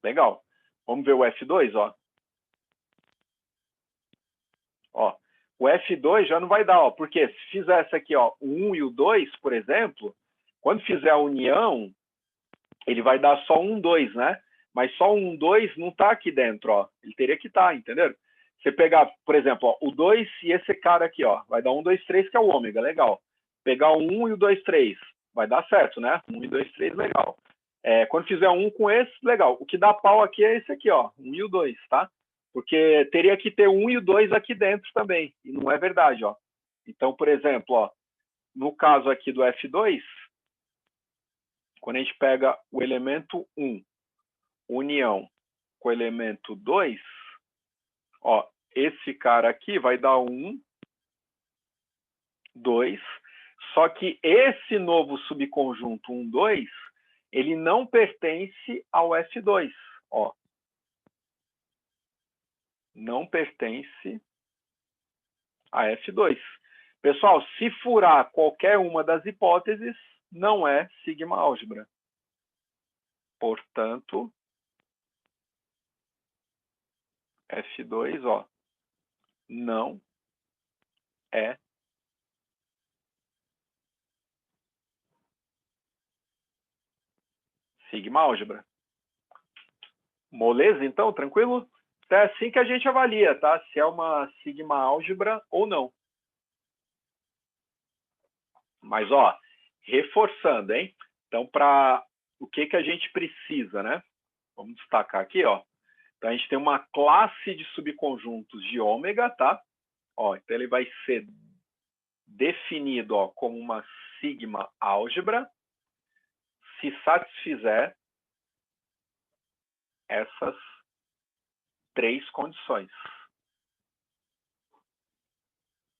Speaker 1: Legal. Vamos ver o F2, ó. Ó, o F2 já não vai dar, ó, porque se fizesse aqui, ó, o 1 e o 2, por exemplo, quando fizer a união, ele vai dar só 1, 2, né? Mas só 1, 2 não está aqui dentro, ó. Ele teria que estar, entendeu? Você pegar, por exemplo, ó, o 2 e esse cara aqui, ó, vai dar 1, 2, 3, que é o ômega, legal. Pegar o 1 e o 2, 3, vai dar certo, né? 1 e 2, 3, legal. Quando fizer 1 com esse, legal. O que dá pau aqui é esse aqui, ó, 1 e o 2, tá? Porque teria que ter 1 e o 2 aqui dentro também, e não é verdade, ó. Então, por exemplo, ó, no caso aqui do F2, quando a gente pega o elemento 1, união com o elemento 2, ó, esse cara aqui vai dar 1, 2, só que esse novo subconjunto 1, 2, ele não pertence ao F2, ó. Não pertence a F2. Pessoal, se furar qualquer uma das hipóteses, não é sigma álgebra. Portanto, F2, ó, não é sigma álgebra. Moleza, então? Tranquilo? Então é assim que a gente avalia, tá? Se é uma sigma álgebra ou não. Mas, ó, reforçando, hein? Então, para o que a gente precisa, né? Vamos destacar aqui, ó. Então, a gente tem uma classe de subconjuntos de ômega, tá? Ó, então, ele vai ser definido, ó, como uma sigma álgebra se satisfizer essas 3 condições.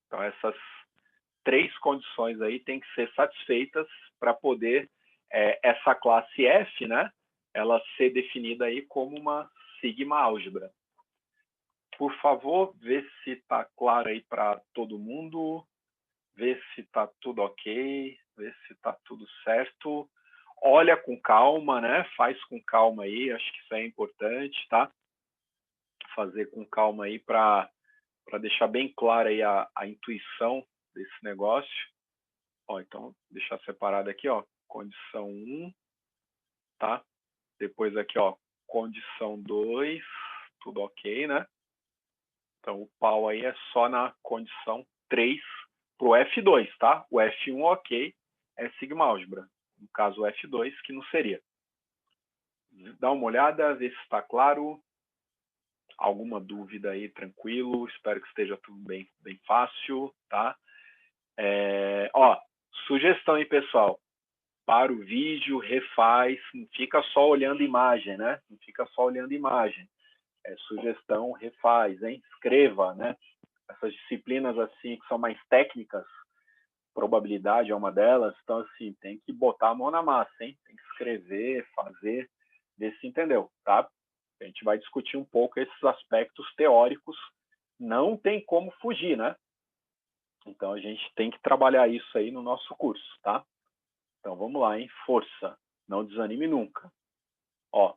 Speaker 1: Então, essas 3 condições aí têm que ser satisfeitas para poder essa classe F, né, ela ser definida aí como uma sigma álgebra. Por favor, vê se está claro aí para todo mundo. vê se está tudo ok, vê se está tudo certo. Olha com calma, né? Faz com calma aí, acho que isso é importante, tá? Fazer com calma aí para deixar bem clara aí a intuição desse negócio. Ó, então, deixar separado aqui, ó, condição 1, tá? Depois aqui, ó, condição 2, tudo ok, né? Então, o pau aí é só na condição 3 para o F2, tá? O F1, ok, é sigma álgebra. No caso, o F2, que não seria. Dá uma olhada, vê se está claro. Alguma dúvida aí, tranquilo. Espero que esteja tudo bem fácil, tá? Ó, sugestão aí, pessoal. Para o vídeo, refaz, não fica só olhando imagem, né? Não fica só olhando imagem. Sugestão, refaz, hein? Escreva, né? Essas disciplinas assim que são mais técnicas, probabilidade é uma delas, então assim, tem que botar a mão na massa, hein? Tem que escrever, fazer, ver se entendeu, tá? A gente vai discutir um pouco esses aspectos teóricos, não tem como fugir, né? Então a gente tem que trabalhar isso aí no nosso curso, tá? Então vamos lá, hein? Força, não desanime nunca. Ó,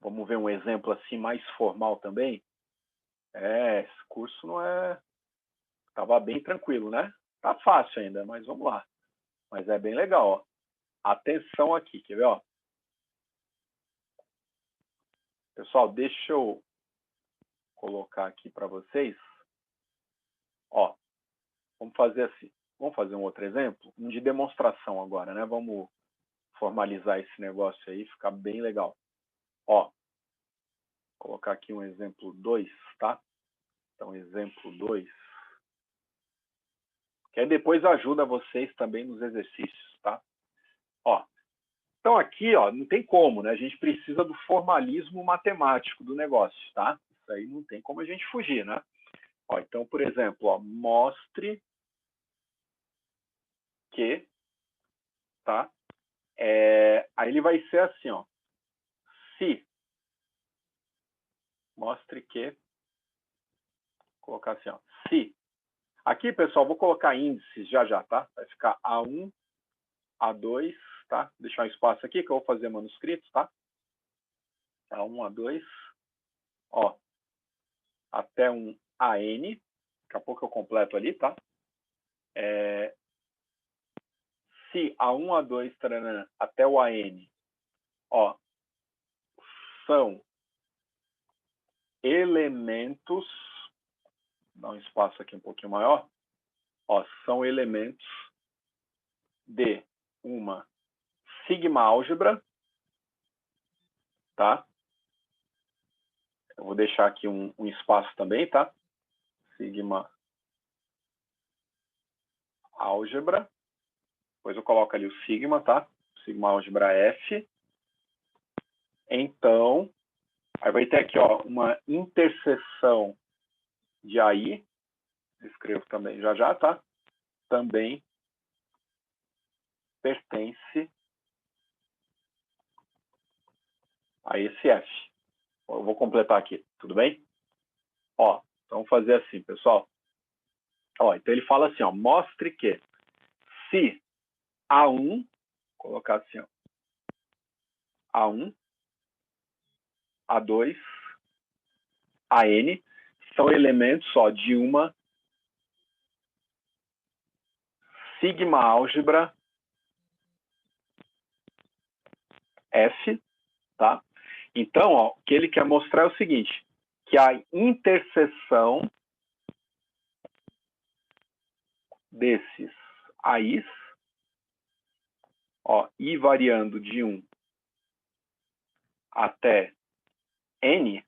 Speaker 1: vamos ver um exemplo assim mais formal também. Esse curso não é... Tava bem tranquilo, né? Tá fácil ainda, mas vamos lá. Mas é bem legal, ó. Atenção aqui, quer ver, ó? Pessoal, deixa eu colocar aqui para vocês. Ó, vamos fazer assim. Vamos fazer um outro exemplo? Um de demonstração agora, né? Vamos formalizar esse negócio aí, ficar bem legal. Ó, vou colocar aqui um exemplo 2, tá? Então, exemplo 2. Que aí depois ajuda vocês também nos exercícios, tá? Ó, então aqui, ó, não tem como, né? A gente precisa do formalismo matemático do negócio, tá? Isso aí não tem como a gente fugir, né? Ó, então, por exemplo, ó, mostre que, tá? Aí ele vai ser assim, ó. Se, mostre que, vou colocar assim, ó. Se. Aqui, pessoal, vou colocar índices já, tá? Vai ficar A1, A2, tá? Vou deixar um espaço aqui que eu vou fazer manuscritos, tá? A1, A2, ó, até um AN, daqui a pouco eu completo ali, tá? Se A1, A2, taranã, até o AN, ó, são elementos, dá um espaço aqui um pouquinho maior, ó, são elementos de uma sigma álgebra, tá? Eu vou deixar aqui um espaço também, tá? Sigma álgebra. Depois eu coloco ali o sigma, tá? Sigma álgebra F. Então, aí vai ter aqui, ó, uma interseção de AI. Escrevo também já, tá? Também pertence a esse F. Eu vou completar aqui, tudo bem? Ó, então vamos fazer assim, pessoal. Ó, então ele fala assim, ó, mostre que se A1, colocar assim, ó, A1, A2, AN, são elementos ó, de uma sigma álgebra F, tá? Então, ó, o que ele quer mostrar é o seguinte, que a interseção desses AIs, ó, I variando de 1 até N,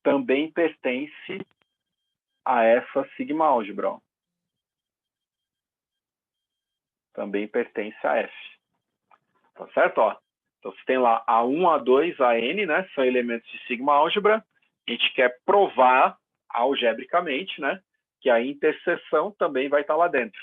Speaker 1: também pertence a essa sigma álgebra, ó. Também pertence a F. Tá certo? Ó. Então, você tem lá A1, A2, AN, né? São elementos de sigma álgebra. A gente quer provar algebricamente, né? Que a interseção também vai estar lá dentro.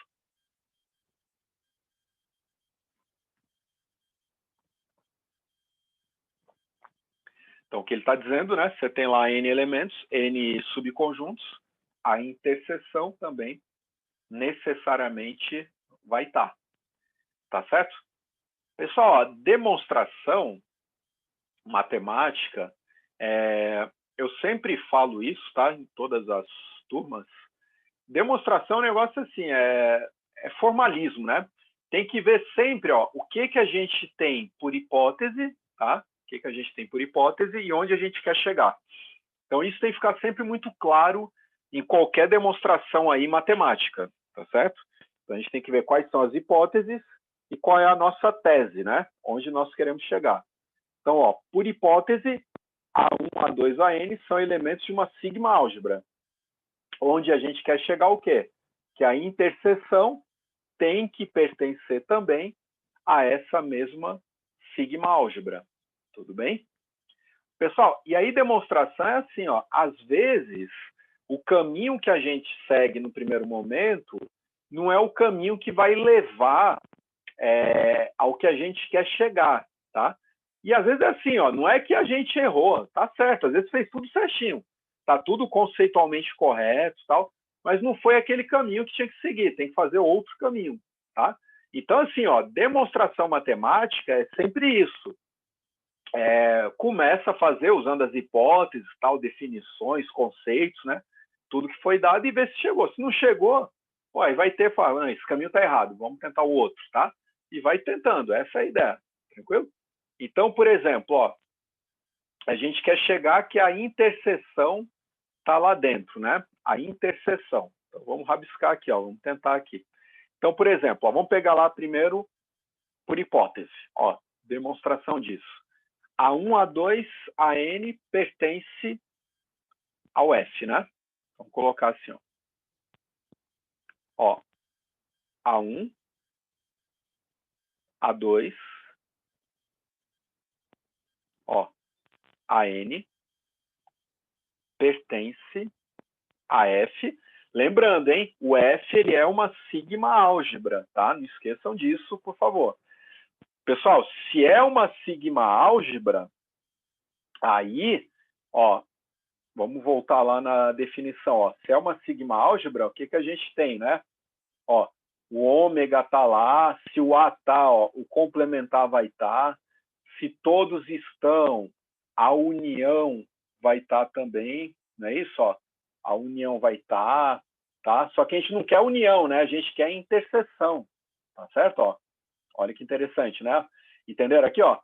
Speaker 1: Então, o que ele está dizendo, né? Você tem lá N elementos, N subconjuntos. a interseção também necessariamente vai estar. Tá certo? Pessoal, a demonstração matemática, eu sempre falo isso, tá? Em todas as turmas. Demonstração é um negócio assim, é formalismo, né? Tem que ver sempre, ó, o que a gente tem por hipótese, tá? O que a gente tem por hipótese e onde a gente quer chegar. Então, isso tem que ficar sempre muito claro em qualquer demonstração aí matemática, tá certo? Então, a gente tem que ver quais são as hipóteses e qual é a nossa tese, né? Onde nós queremos chegar. Então, ó, por hipótese, A1, A2, AN são elementos de uma sigma-álgebra, onde a gente quer chegar ao quê? Que a interseção tem que pertencer também a essa mesma sigma-álgebra. Tudo bem? Pessoal, e aí demonstração é assim, ó, às vezes o caminho que a gente segue no primeiro momento não é o caminho que vai levar ao que a gente quer chegar, tá? E às vezes é assim, ó, não é que a gente errou, tá certo, às vezes fez tudo certinho, tá tudo conceitualmente correto, tal, mas não foi aquele caminho que tinha que seguir, tem que fazer outro caminho, tá? Então, assim, ó, demonstração matemática é sempre isso. Começa a fazer usando as hipóteses, tal, definições, conceitos, né? Tudo que foi dado e vê se chegou. Se não chegou, pô, aí vai ter, falando, esse caminho está errado, vamos tentar o outro, tá? E vai tentando, essa é a ideia, tranquilo? Então, por exemplo, ó, a gente quer chegar que a interseção está lá dentro, né? A interseção. Então, vamos rabiscar aqui, ó, vamos tentar aqui. Então, por exemplo, ó, vamos pegar lá primeiro por hipótese, ó, demonstração disso. A1, A2, AN pertence ao F, né? Vamos colocar assim, ó. A1, A2, ó, AN pertence a F. Lembrando, hein? O F ele é uma sigma-álgebra, tá? Não esqueçam disso, por favor. Pessoal, se é uma sigma-álgebra, aí, ó, vamos voltar lá na definição, ó. Se é uma sigma-álgebra, o que a gente tem, né? Ó, o ômega está lá, se o A está, o complementar vai estar, se todos estão, a união vai estar também, não é isso? Ó? A união vai estar, tá? Só que a gente não quer união, né? A gente quer interseção, tá certo? Ó, olha que interessante, né? Entenderam aqui, ó?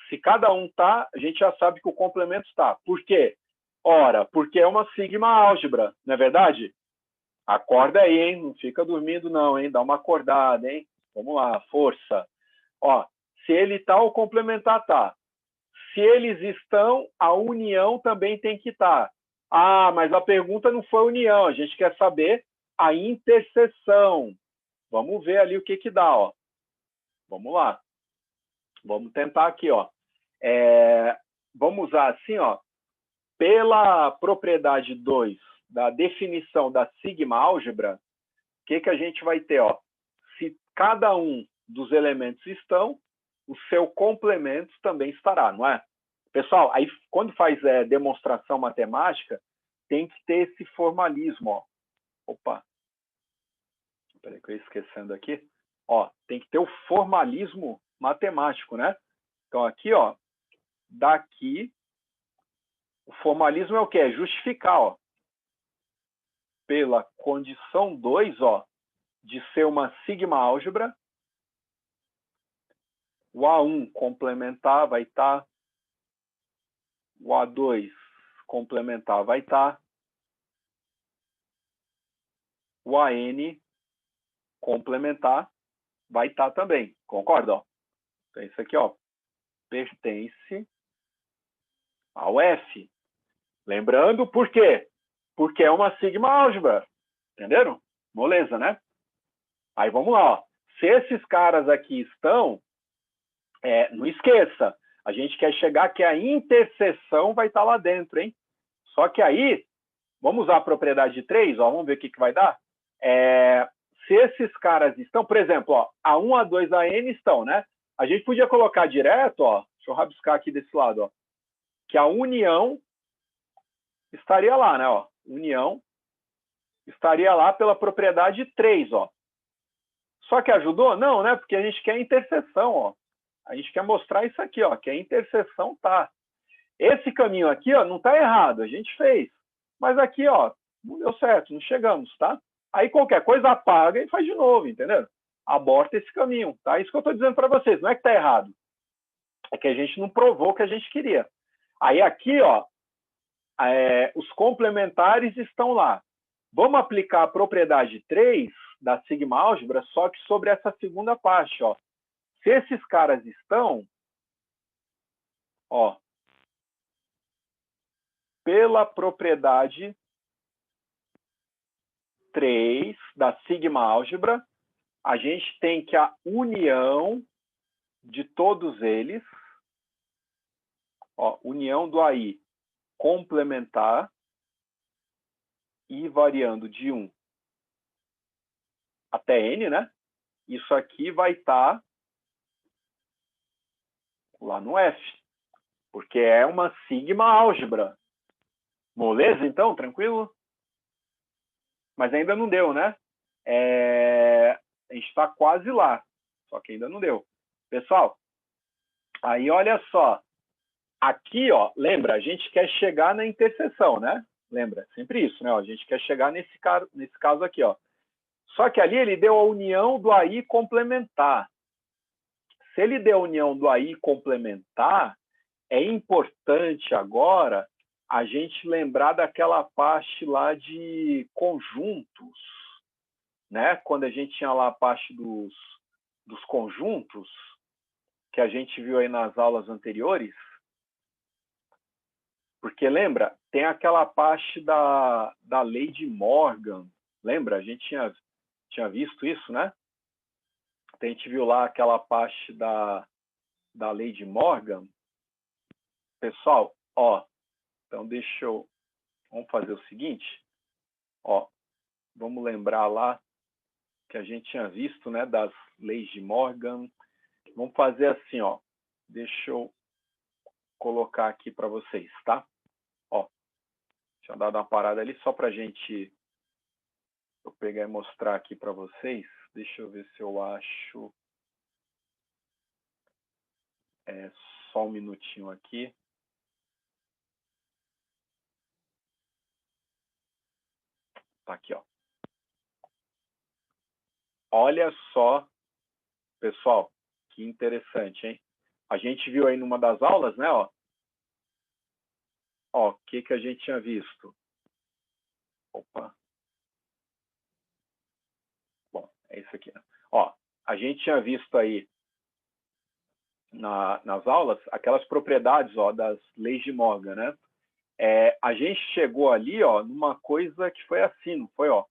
Speaker 1: Se cada um tá, a gente já sabe que o complemento está. Por quê? Ora, porque é uma sigma-álgebra, não é verdade? Acorda aí, hein? Não fica dormindo, não, hein? Dá uma acordada, hein? Vamos lá, força. Ó, se ele tá, o complementar tá. Se eles estão, a união também tem que estar. Ah, mas a pergunta não foi união, a gente quer saber a interseção. Vamos ver ali o que dá, ó. Vamos lá. Vamos tentar aqui, ó. Vamos usar assim, ó. Pela propriedade 2 da definição da sigma-álgebra, o que a gente vai ter? Ó? Se cada um dos elementos estão, o seu complemento também estará, não é? Pessoal, aí quando faz demonstração matemática, tem que ter esse formalismo. Ó. Opa, peraí que eu ia esquecendo aqui. Ó, tem que ter o formalismo matemático, né? Então aqui, ó, daqui, o formalismo é o quê? É justificar, ó. Pela condição 2, ó, de ser uma sigma-álgebra, o A1 complementar vai estar, o A2 complementar vai estar, o AN complementar vai estar também, concorda? Ó? Então, isso aqui, ó, pertence ao F. Lembrando, por quê? Porque é uma sigma-álgebra, entenderam? Moleza, né? Aí vamos lá, ó. Se esses caras aqui estão, não esqueça, a gente quer chegar que a interseção vai estar lá dentro, hein? Só que aí, vamos usar a propriedade de 3, ó, vamos ver o que vai dar. Se esses caras estão, por exemplo, ó, A1, A2, AN estão, né? A gente podia colocar direto, ó, deixa eu rabiscar aqui desse lado, ó, que a união estaria lá, né? Ó, união estaria lá pela propriedade 3, ó. Só que ajudou? Não, né? Porque a gente quer interseção, ó. A gente quer mostrar isso aqui, ó, que a interseção tá. Esse caminho aqui, ó, não tá errado, a gente fez. Mas aqui, ó, não deu certo, não chegamos, tá? Aí qualquer coisa apaga e faz de novo, entendeu? Aborta esse caminho, tá? Isso que eu tô dizendo para vocês, não é que tá errado. É que a gente não provou o que a gente queria. Aí aqui, ó, os complementares estão lá. Vamos aplicar a propriedade 3 da sigma álgebra, só que sobre essa segunda parte, ó. Se esses caras estão, ó, pela propriedade 3 da sigma álgebra, a gente tem que a união de todos eles, ó, união do AI complementar e variando de 1 até n, né? Isso aqui vai estar lá no F, porque é uma sigma álgebra. Moleza, então? Tranquilo? Mas ainda não deu, né? A gente está quase lá, só que ainda não deu. Pessoal, aí olha só. Aqui, ó, lembra, a gente quer chegar na interseção, né? Lembra, sempre isso, né? Ó, a gente quer chegar nesse caso aqui, ó. Só que ali ele deu a união do AI complementar. Se ele deu a união do AI complementar, é importante agora a gente lembrar daquela parte lá de conjuntos, né? Quando a gente tinha lá a parte dos conjuntos, que a gente viu aí nas aulas anteriores, porque lembra, tem aquela parte da lei de Morgan, lembra? A gente tinha visto isso, né? A gente viu lá aquela parte da lei de Morgan. Pessoal, ó, então vamos fazer o seguinte, ó, vamos lembrar lá que a gente tinha visto, né, das leis de Morgan. Vamos fazer assim, ó, deixa eu colocar aqui para vocês, tá? Ó, deixa eu dar uma parada ali só para a gente eu pegar e mostrar aqui para vocês. Deixa eu ver se eu acho. Só um minutinho aqui. Tá aqui, ó. Olha só, pessoal, que interessante, hein? A gente viu aí numa das aulas, né, ó. Ó, o que a gente tinha visto? Opa. Bom, é isso aqui, né? Ó, a gente tinha visto aí nas aulas aquelas propriedades, ó, das leis de Morgan, né? A gente chegou ali, ó, numa coisa que foi assim, não foi, ó?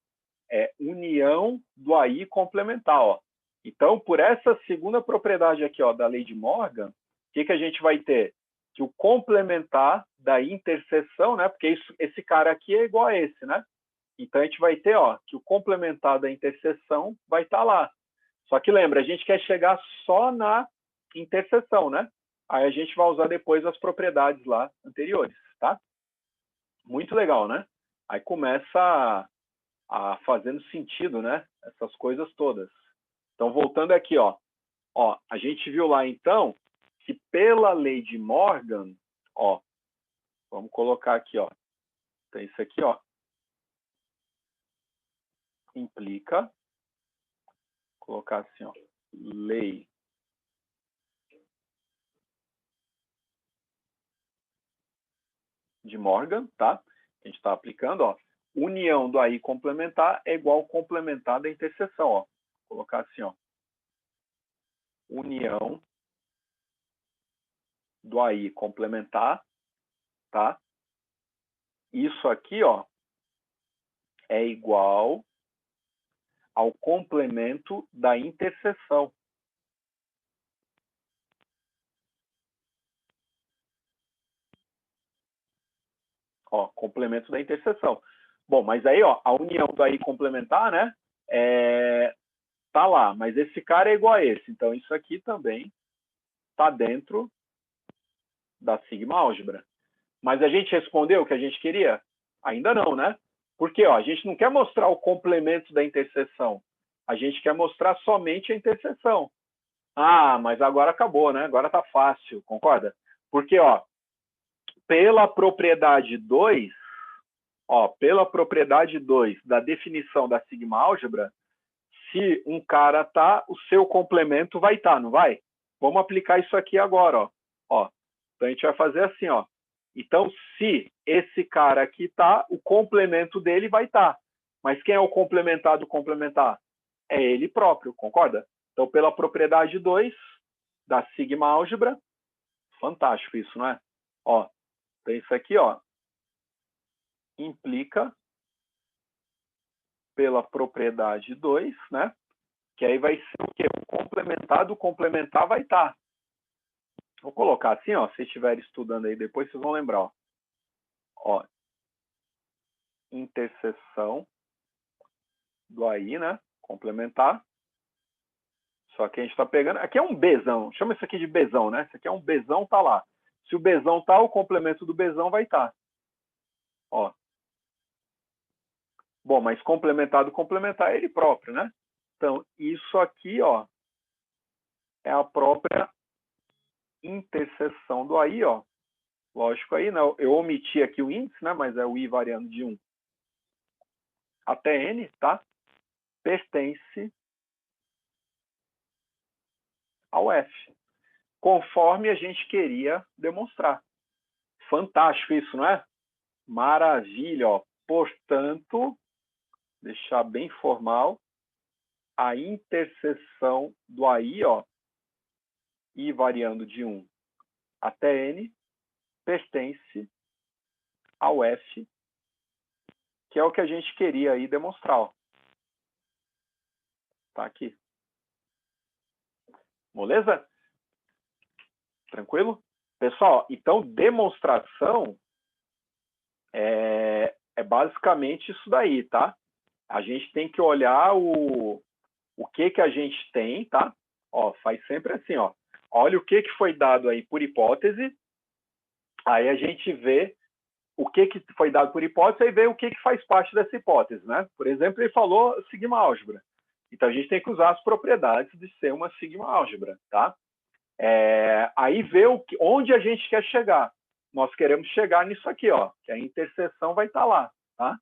Speaker 1: União do AI complementar, ó. Então, por essa segunda propriedade aqui, ó, da lei de Morgan, o que a gente vai ter? Que o complementar da interseção, né? Porque esse cara aqui é igual a esse, né? Então, a gente vai ter, ó, que o complementar da interseção vai estar lá. Só que lembra, a gente quer chegar só na interseção, né? Aí a gente vai usar depois as propriedades lá anteriores, tá? Muito legal, né? Aí começa fazendo sentido, né? Essas coisas todas. Então, voltando aqui, ó, a gente viu lá, então, que pela lei de Morgan, ó, vamos colocar aqui, ó, então isso aqui, ó, implica, colocar assim, ó, lei de Morgan, tá? A gente está aplicando, ó, união do AI complementar é igual ao complementar da interseção, ó. Vou colocar assim, ó, união do AI complementar, tá? Isso aqui, ó, é igual ao complemento da interseção. Ó, complemento da interseção. Bom, mas aí, ó, a união do AI complementar, né, tá lá, mas esse cara é igual a esse. Então, isso aqui também tá dentro da sigma álgebra. Mas a gente respondeu o que a gente queria? Ainda não, né? Porque ó, a gente não quer mostrar o complemento da interseção. A gente quer mostrar somente a interseção. Ah, mas agora acabou, né? Agora tá fácil, concorda? Porque, ó, pela propriedade 2, pela propriedade 2 da definição da sigma álgebra, se um cara tá, o seu complemento vai estar, não vai? Vamos aplicar isso aqui agora, ó. Então a gente vai fazer assim, ó. Então, se esse cara aqui tá, o complemento dele vai estar. Mas quem é o complementar do complementar? É ele próprio, concorda? Então, pela propriedade 2 da sigma álgebra, fantástico isso, não é? Ó, então isso aqui, ó, implica pela propriedade 2, né? Que aí vai ser o quê? O complementar do complementar vai estar. Vou colocar assim, ó, se estiver estudando aí depois, vocês vão lembrar, ó. Ó, interseção do AI, né? Complementar. Só que a gente está pegando... Aqui é um Bzão. Chama isso aqui de Bzão, né? Isso aqui é um Bzão, tá lá. Se o Bzão tá, o complemento do Bzão vai estar. Ó. Bom, mas complementar do complementar é ele próprio, né? Então, isso aqui, ó, é a própria interseção do AI, ó. Lógico aí, né? Eu omiti aqui o índice, né? Mas é o I variando de 1 até N, tá? Pertence ao F, conforme a gente queria demonstrar. Fantástico isso, não é? Maravilha, ó. Portanto, deixar bem formal, a interseção do AI, ó, I variando de 1 até N, pertence ao F, que é o que a gente queria aí demonstrar, ó. Tá aqui. Beleza? Tranquilo? Pessoal, então demonstração é basicamente isso daí, tá? A gente tem que olhar o que a gente tem, tá? Ó, faz sempre assim, ó. Olha o que foi dado aí por hipótese, aí a gente vê o que foi dado por hipótese e vê o que faz parte dessa hipótese, né? Por exemplo, ele falou sigma álgebra. Então a gente tem que usar as propriedades de ser uma sigma álgebra, tá? Aí vê onde a gente quer chegar. Nós queremos chegar nisso aqui, ó, que a interseção vai estar lá, tá?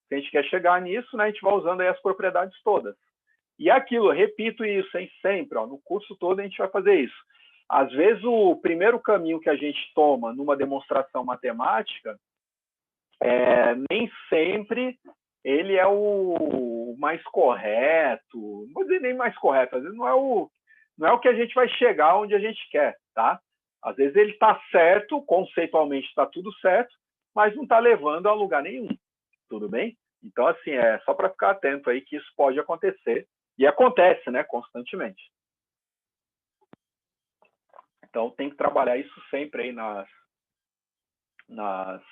Speaker 1: Se a gente quer chegar nisso, né, a gente vai usando aí as propriedades todas. E aquilo, repito isso, hein, sempre, ó, no curso todo a gente vai fazer isso. Às vezes o primeiro caminho que a gente toma numa demonstração matemática, nem sempre ele é o mais correto, não vou dizer nem mais correto, às vezes não é o que a gente vai chegar onde a gente quer, tá? Às vezes ele está certo, conceitualmente está tudo certo, mas não está levando a lugar nenhum, tudo bem? Então, assim, é só para ficar atento aí que isso pode acontecer, e acontece, né, constantemente. Então, tem que trabalhar isso sempre aí nas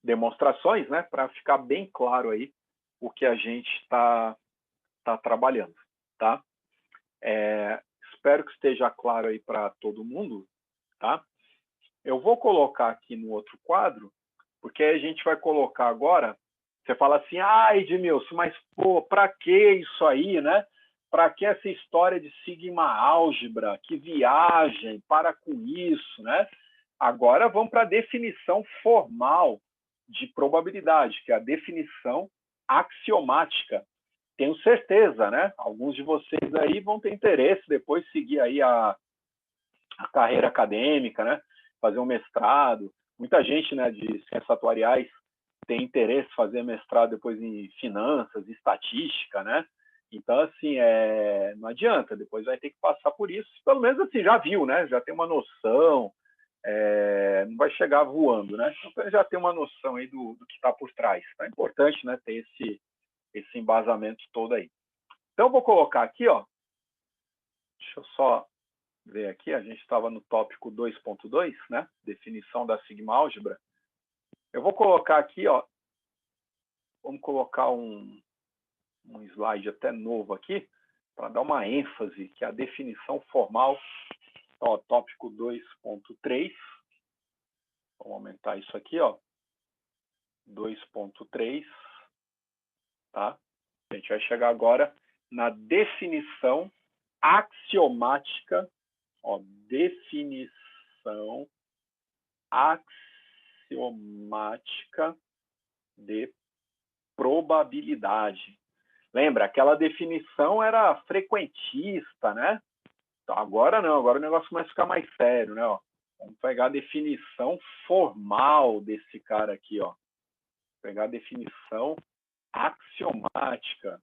Speaker 1: demonstrações, né, para ficar bem claro aí o que a gente está trabalhando, tá? Espero que esteja claro aí para todo mundo, tá? Eu vou colocar aqui no outro quadro, porque a gente vai colocar agora, você fala assim, Edmilson, mas pô, para que isso aí, né? Para que essa história de sigma álgebra? Que viagem, para com isso, né? Agora vamos para a definição formal de probabilidade, que é a definição axiomática. Tenho certeza, né? Alguns de vocês aí vão ter interesse depois seguir aí a carreira acadêmica, né? Fazer um mestrado. Muita gente, né, de ciências atuariais tem interesse em fazer mestrado depois em finanças, estatística, né? Então, assim, não adianta, depois vai ter que passar por isso. Pelo menos, assim, já viu, né? Já tem uma noção, não vai chegar voando, né? Então, já tem uma noção aí do que está por trás. Então, é importante, né, ter esse embasamento todo aí. Então, eu vou colocar aqui, ó. Deixa eu só ver aqui, a gente estava no tópico 2.2, né? Definição da sigma álgebra. Eu vou colocar aqui, ó. Vamos colocar um slide até novo aqui, para dar uma ênfase, que é a definição formal, ó, tópico 2.3. Vamos aumentar isso aqui, ó. 2.3. tá? A gente vai chegar agora na definição axiomática, ó, definição axiomática de probabilidade. Lembra, aquela definição era frequentista, né? Então, agora não, agora o negócio começa a ficar mais sério, né? Ó, vamos pegar a definição formal desse cara aqui, ó. Pegar a definição axiomática.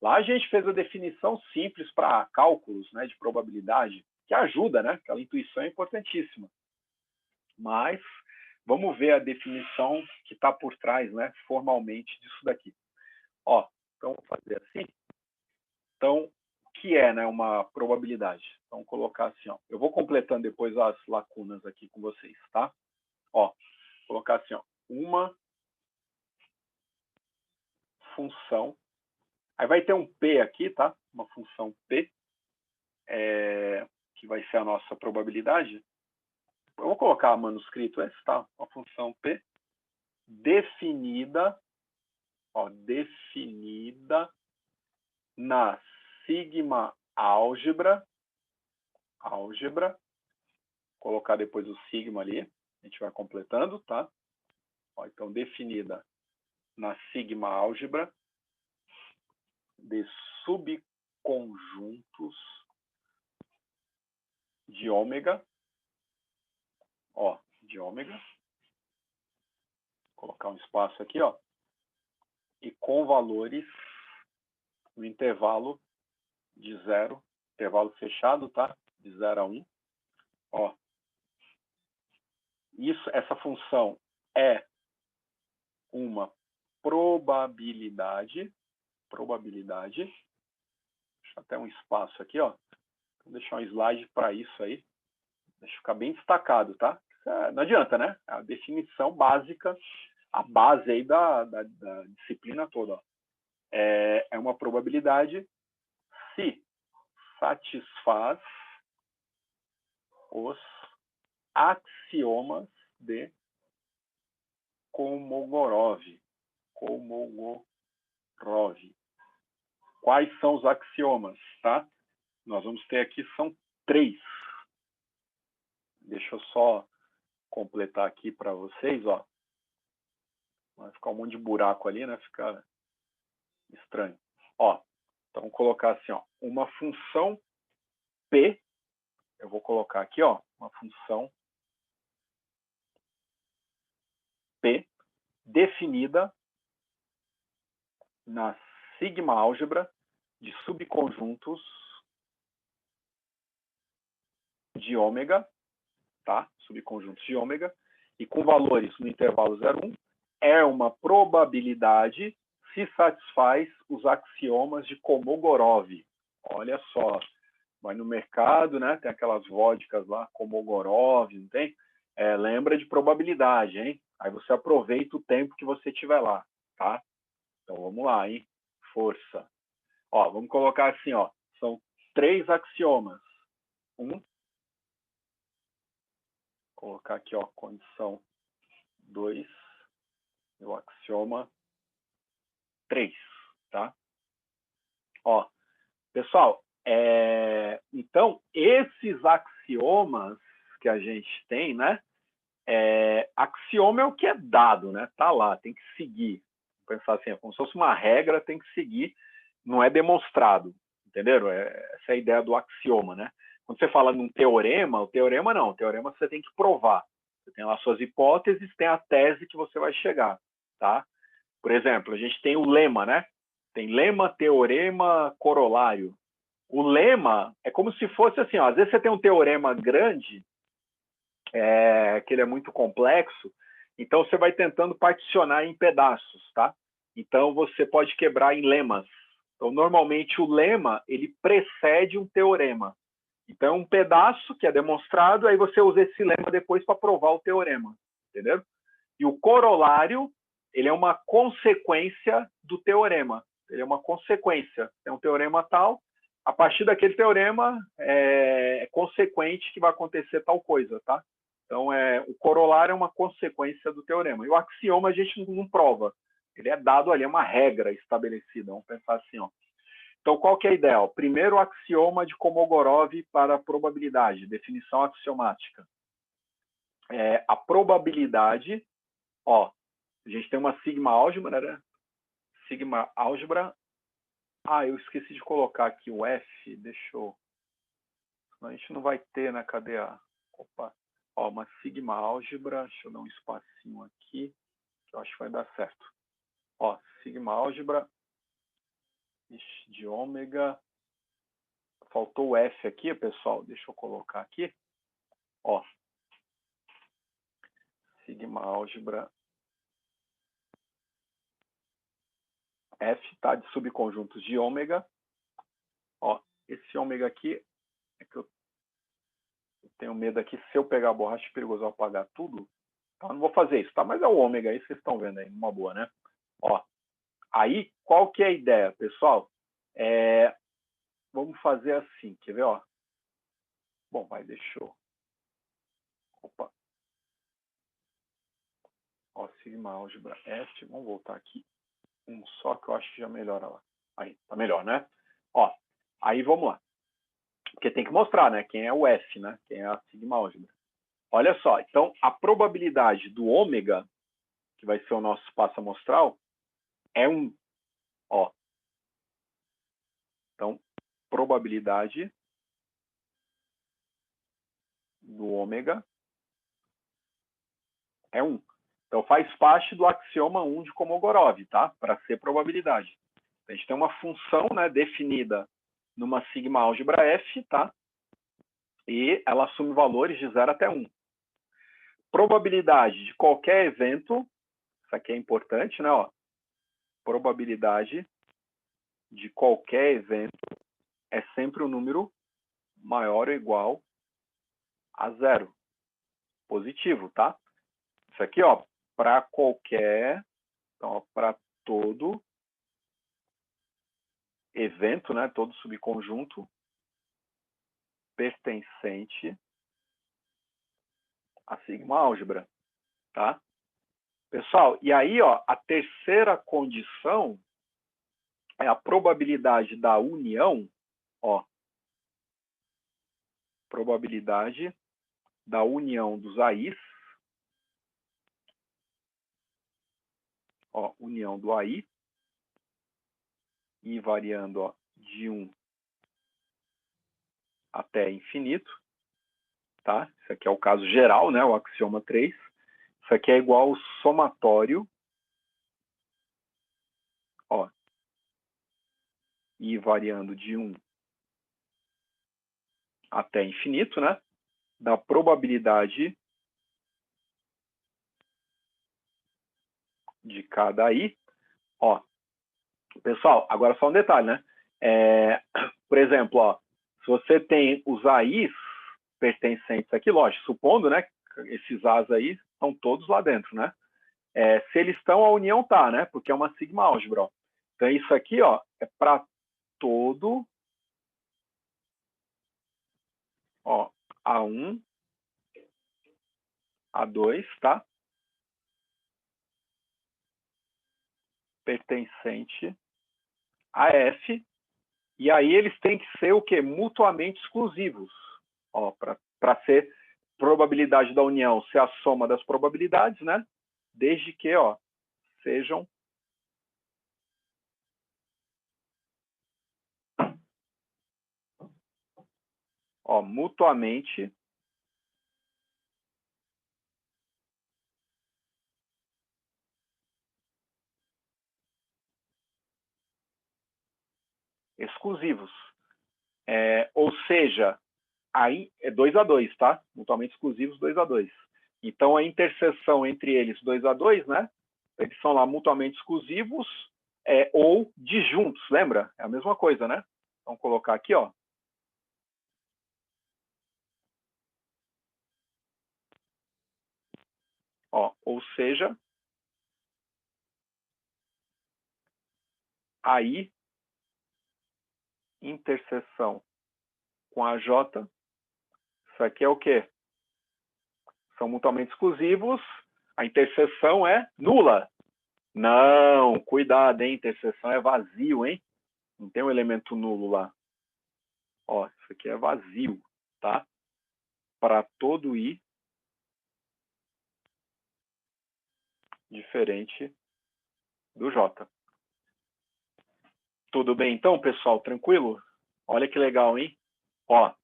Speaker 1: Lá a gente fez a definição simples para cálculos, né, de probabilidade, que ajuda, né? Aquela intuição é importantíssima. Mas vamos ver a definição que está por trás, né, formalmente disso daqui. Ó, então vou fazer assim. Então, o que é, né, uma probabilidade? Então, vou colocar assim, ó. Eu vou completando depois as lacunas aqui com vocês, tá? Ó, vou colocar assim, ó, uma função. Aí vai ter um P aqui, tá? Uma função P, que vai ser a nossa probabilidade. Eu vou colocar manuscrito esse, tá? Uma função P definida, ó, definida na sigma álgebra, colocar depois o sigma ali, a gente vai completando, tá? Ó, então, definida na sigma álgebra de subconjuntos de ômega, ó, de ômega, vou colocar um espaço aqui, ó, e com valores no intervalo de 0, intervalo fechado, tá? De 0 a 1. Ó, essa função é uma probabilidade, deixa até um espaço aqui, ó. Vou deixar um slide para isso aí, deixa ficar bem destacado, tá? Não adianta, né? A definição básica, a base aí da disciplina toda, ó. É uma probabilidade se satisfaz os axiomas de Kolmogorov. Quais são os axiomas, tá? Nós vamos ter aqui, são 3. Deixa eu só completar aqui para vocês, ó. Vai ficar um monte de buraco ali, né? Fica estranho. Ó, então vou colocar assim, ó, uma função P, eu vou colocar aqui, ó, uma função P definida na sigma álgebra de subconjuntos de ômega, tá? Subconjuntos de ômega, e com valores no intervalo 0,1, é uma probabilidade se satisfaz os axiomas de Kolmogorov. Olha só, vai no mercado, né? Tem aquelas vodkas lá, Kolmogorov, não tem? Lembra de probabilidade, hein? Aí você aproveita o tempo que você tiver lá, tá? Então vamos lá, hein? Força. Ó, vamos colocar assim, ó. São 3 axiomas. Vou colocar aqui, ó, condição 2 e o axioma 3, tá? Ó, pessoal, então, esses axiomas que a gente tem, né? Axioma é o que é dado, né? Tá lá, tem que seguir. Vou pensar assim, é como se fosse uma regra, tem que seguir, não é demonstrado, entenderam? Essa é a ideia do axioma, né? Quando você fala num teorema, o teorema não, o teorema você tem que provar. Você tem lá suas hipóteses, tem a tese que você vai chegar, tá? Por exemplo, a gente tem o lema, né? Tem lema, teorema, corolário. O lema é como se fosse assim, ó, às vezes você tem um teorema grande, que ele é muito complexo, então você vai tentando particionar em pedaços, tá? Então você pode quebrar em lemas. Então, normalmente o lema, ele precede um teorema. Então é um pedaço que é demonstrado, aí você usa esse lema depois para provar o teorema, entendeu? E o corolário, ele é uma consequência do teorema. Ele é uma consequência. Tem um teorema tal, a partir daquele teorema é consequente que vai acontecer tal coisa, tá? Então, o corolário é uma consequência do teorema. E o axioma a gente não prova. Ele é dado ali, é uma regra estabelecida. Vamos pensar assim, ó. Então, qual que é a ideia? Primeiro axioma de Kolmogorov para a probabilidade, definição axiomática. A probabilidade, ó, a gente tem uma sigma álgebra, né? Sigma álgebra. Ah, eu esqueci de colocar aqui o F, deixa eu... A gente não vai ter, né? Cadê a... Opa. Ó, uma sigma álgebra, deixa eu dar um espacinho aqui, que eu acho que vai dar certo. Ó, sigma álgebra de ômega. Faltou o F aqui, pessoal. Deixa eu colocar aqui. Ó, sigma álgebra F, tá? De subconjuntos de ômega. Ó, esse ômega aqui é que eu tenho medo aqui, se eu pegar a borracha é perigoso eu apagar tudo. Então, eu não vou fazer isso, tá? Mas é o ômega aí, vocês estão vendo aí, uma boa, né? Ó, aí, qual que é a ideia, pessoal? Vamos fazer assim, quer ver, ó? Bom, vai, deixa eu... Opa. Ó, sigma álgebra F, vamos voltar aqui. Um só que eu acho que já melhora lá. Aí, tá melhor, né? Ó, aí vamos lá. Porque tem que mostrar, né? Quem é o F, né? Quem é a sigma álgebra. Olha só, então a probabilidade do ômega, que vai ser o nosso espaço amostral, é 1. Ó. Então, probabilidade do ômega é 1. Então, faz parte do axioma 1 de Kolmogorov, tá? Para ser probabilidade. A gente tem uma função, né, definida numa sigma álgebra F, tá? E ela assume valores de 0 até 1. Probabilidade de qualquer evento, isso aqui é importante, né? Ó, probabilidade de qualquer evento é sempre um número maior ou igual a 0. Positivo, tá? Isso aqui, ó, para qualquer, então, para todo evento, né? Todo subconjunto pertencente a sigma álgebra, tá? Pessoal, e aí, ó, a terceira condição é a probabilidade da união, ó, probabilidade da união dos AIs, ó, união do AI, e variando, ó, de 1 até infinito, tá? Isso aqui é o caso geral, né, o axioma 3. Isso aqui é igual ao somatório, ó, e variando de 1 até infinito, né, da probabilidade de cada AI. Ó, pessoal, agora só um detalhe, né? Por exemplo, ó, se você tem os AIs pertencentes aqui, lógico, supondo, né, esses As aí estão todos lá dentro, né? Se eles estão, a união tá, né? Porque é uma sigma álgebra, ó. Então, isso aqui, ó, é para todo, ó, A1, A2, tá? Pertencente a F. E aí eles têm que ser o quê? Mutuamente exclusivos. Ó, para ser probabilidade da união ser a soma das probabilidades, né? Desde que, ó, sejam mutuamente exclusivos. Ou seja, aí é 2 a 2, tá? Mutuamente exclusivos 2 a 2. Então, a interseção entre eles 2 a 2, né? Eles são lá mutuamente exclusivos ou disjuntos, lembra? É a mesma coisa, né? Vamos colocar aqui, ó. Ó, ou seja, aí, interseção com a J, isso aqui é o quê? São mutuamente exclusivos, a interseção é nula. Não, cuidado, hein? Interseção é vazio, hein? Não tem um elemento nulo lá. Ó, isso aqui é vazio, tá? Para todo I diferente do J. Tudo bem então, pessoal? Tranquilo? Olha que legal, hein? Ó,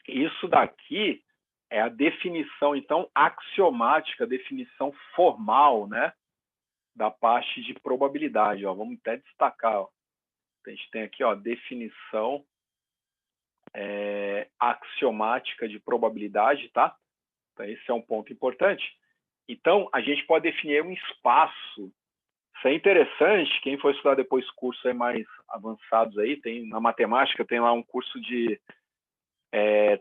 Speaker 1: isso daqui é a definição, então, axiomática, definição formal, né? Da parte de probabilidade, ó. Vamos até destacar, ó. A gente tem aqui, ó, definição axiomática de probabilidade, tá? Então, esse é um ponto importante. Então, a gente pode definir um espaço. Isso é interessante, quem for estudar depois cursos aí mais avançados aí, tem na matemática, tem lá um curso de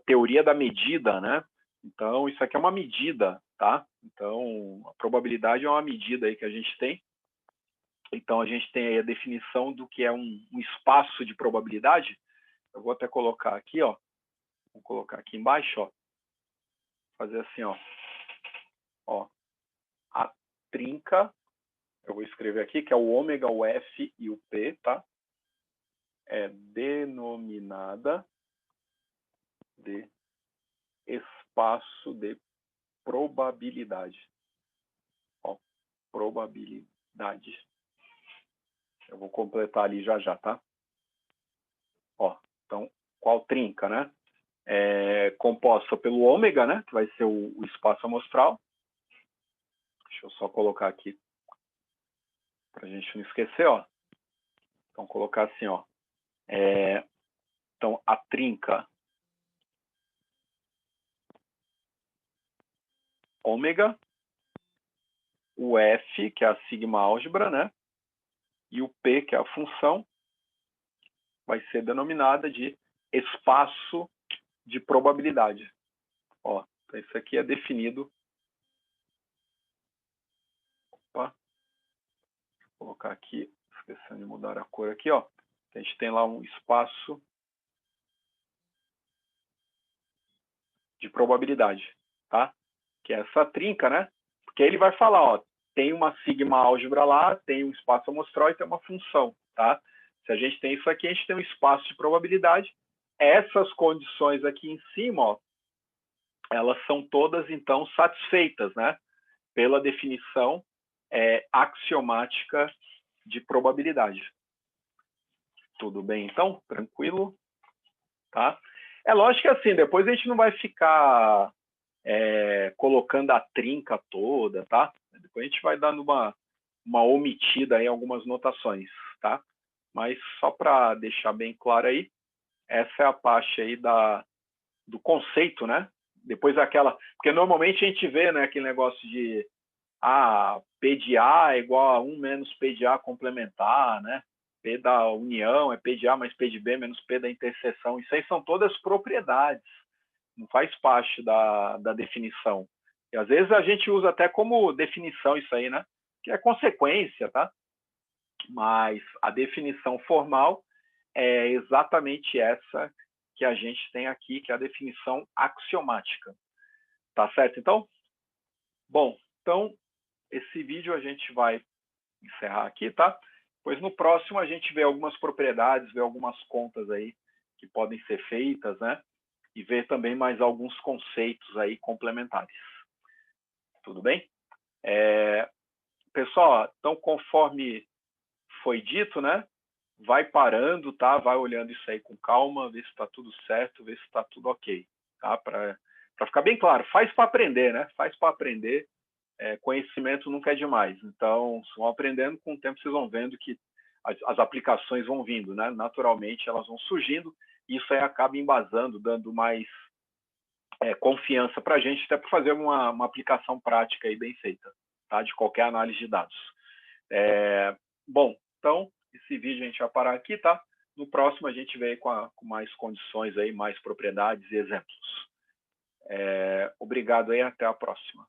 Speaker 1: teoria da medida, né? Então, isso aqui é uma medida, tá? Então, a probabilidade é uma medida aí que a gente tem. Então, a gente tem aí a definição do que é um espaço de probabilidade. Eu vou até colocar aqui, ó. Vou colocar aqui embaixo, ó. Fazer assim, ó. Ó. A trinca, eu vou escrever aqui, que é o ômega, o F e o P, tá? É denominada de espaço de probabilidade. Ó, probabilidade. Eu vou completar ali já, tá? Ó, então, qual trinca, né? É composta pelo ômega, né? Que vai ser o espaço amostral. Deixa eu só colocar aqui para a gente não esquecer, ó. Então, colocar assim, ó. Então, a trinca ômega, o F, que é a sigma álgebra, né? E o P, que é a função, vai ser denominada de espaço de probabilidade. Ó, então isso aqui é definido. Opa, vou colocar aqui, esquecendo de mudar a cor aqui, ó. A gente tem lá um espaço de probabilidade, tá? Que é essa trinca, né? Porque aí ele vai falar, ó, tem uma sigma álgebra lá, tem um espaço amostral e tem uma função, tá? Se a gente tem isso aqui, a gente tem um espaço de probabilidade. Essas condições aqui em cima, ó, elas são todas, então, satisfeitas, né? Pela definição axiomática de probabilidade. Tudo bem, então? Tranquilo? Tá? É lógico que, assim, depois a gente não vai ficar colocando a trinca toda, tá? Depois a gente vai dando uma omitida em algumas notações, tá? Mas só para deixar bem claro aí, essa é a parte aí do conceito, né? Depois aquela... Porque normalmente a gente vê, né, aquele negócio de P de A é igual a 1 menos P de A complementar, né? P da união é P de A mais P de B menos P da interseção. Isso aí são todas propriedades. Não faz parte da definição. E às vezes a gente usa até como definição isso aí, né? Que é consequência, tá? Mas a definição formal é exatamente essa que a gente tem aqui, que é a definição axiomática. Tá certo, então? Bom, então, esse vídeo a gente vai encerrar aqui, tá? Pois no próximo a gente vê algumas propriedades, vê algumas contas aí que podem ser feitas, né? E ver também mais alguns conceitos aí complementares. Tudo bem? Pessoal, então conforme foi dito, né? Vai parando, tá? Vai olhando isso aí com calma, ver se está tudo certo, ver se está tudo ok, tá? Para ficar bem claro, faz para aprender, né? Faz para aprender. Conhecimento nunca é demais. Então, se vão aprendendo, com o tempo vocês vão vendo que as aplicações vão vindo, né? Naturalmente, elas vão surgindo, e isso aí acaba embasando, dando mais confiança para a gente, até para fazer uma aplicação prática aí bem feita, tá? De qualquer análise de dados. Bom, então, esse vídeo a gente vai parar aqui, tá? No próximo a gente vem com mais condições aí, mais propriedades e exemplos. Obrigado aí, até a próxima.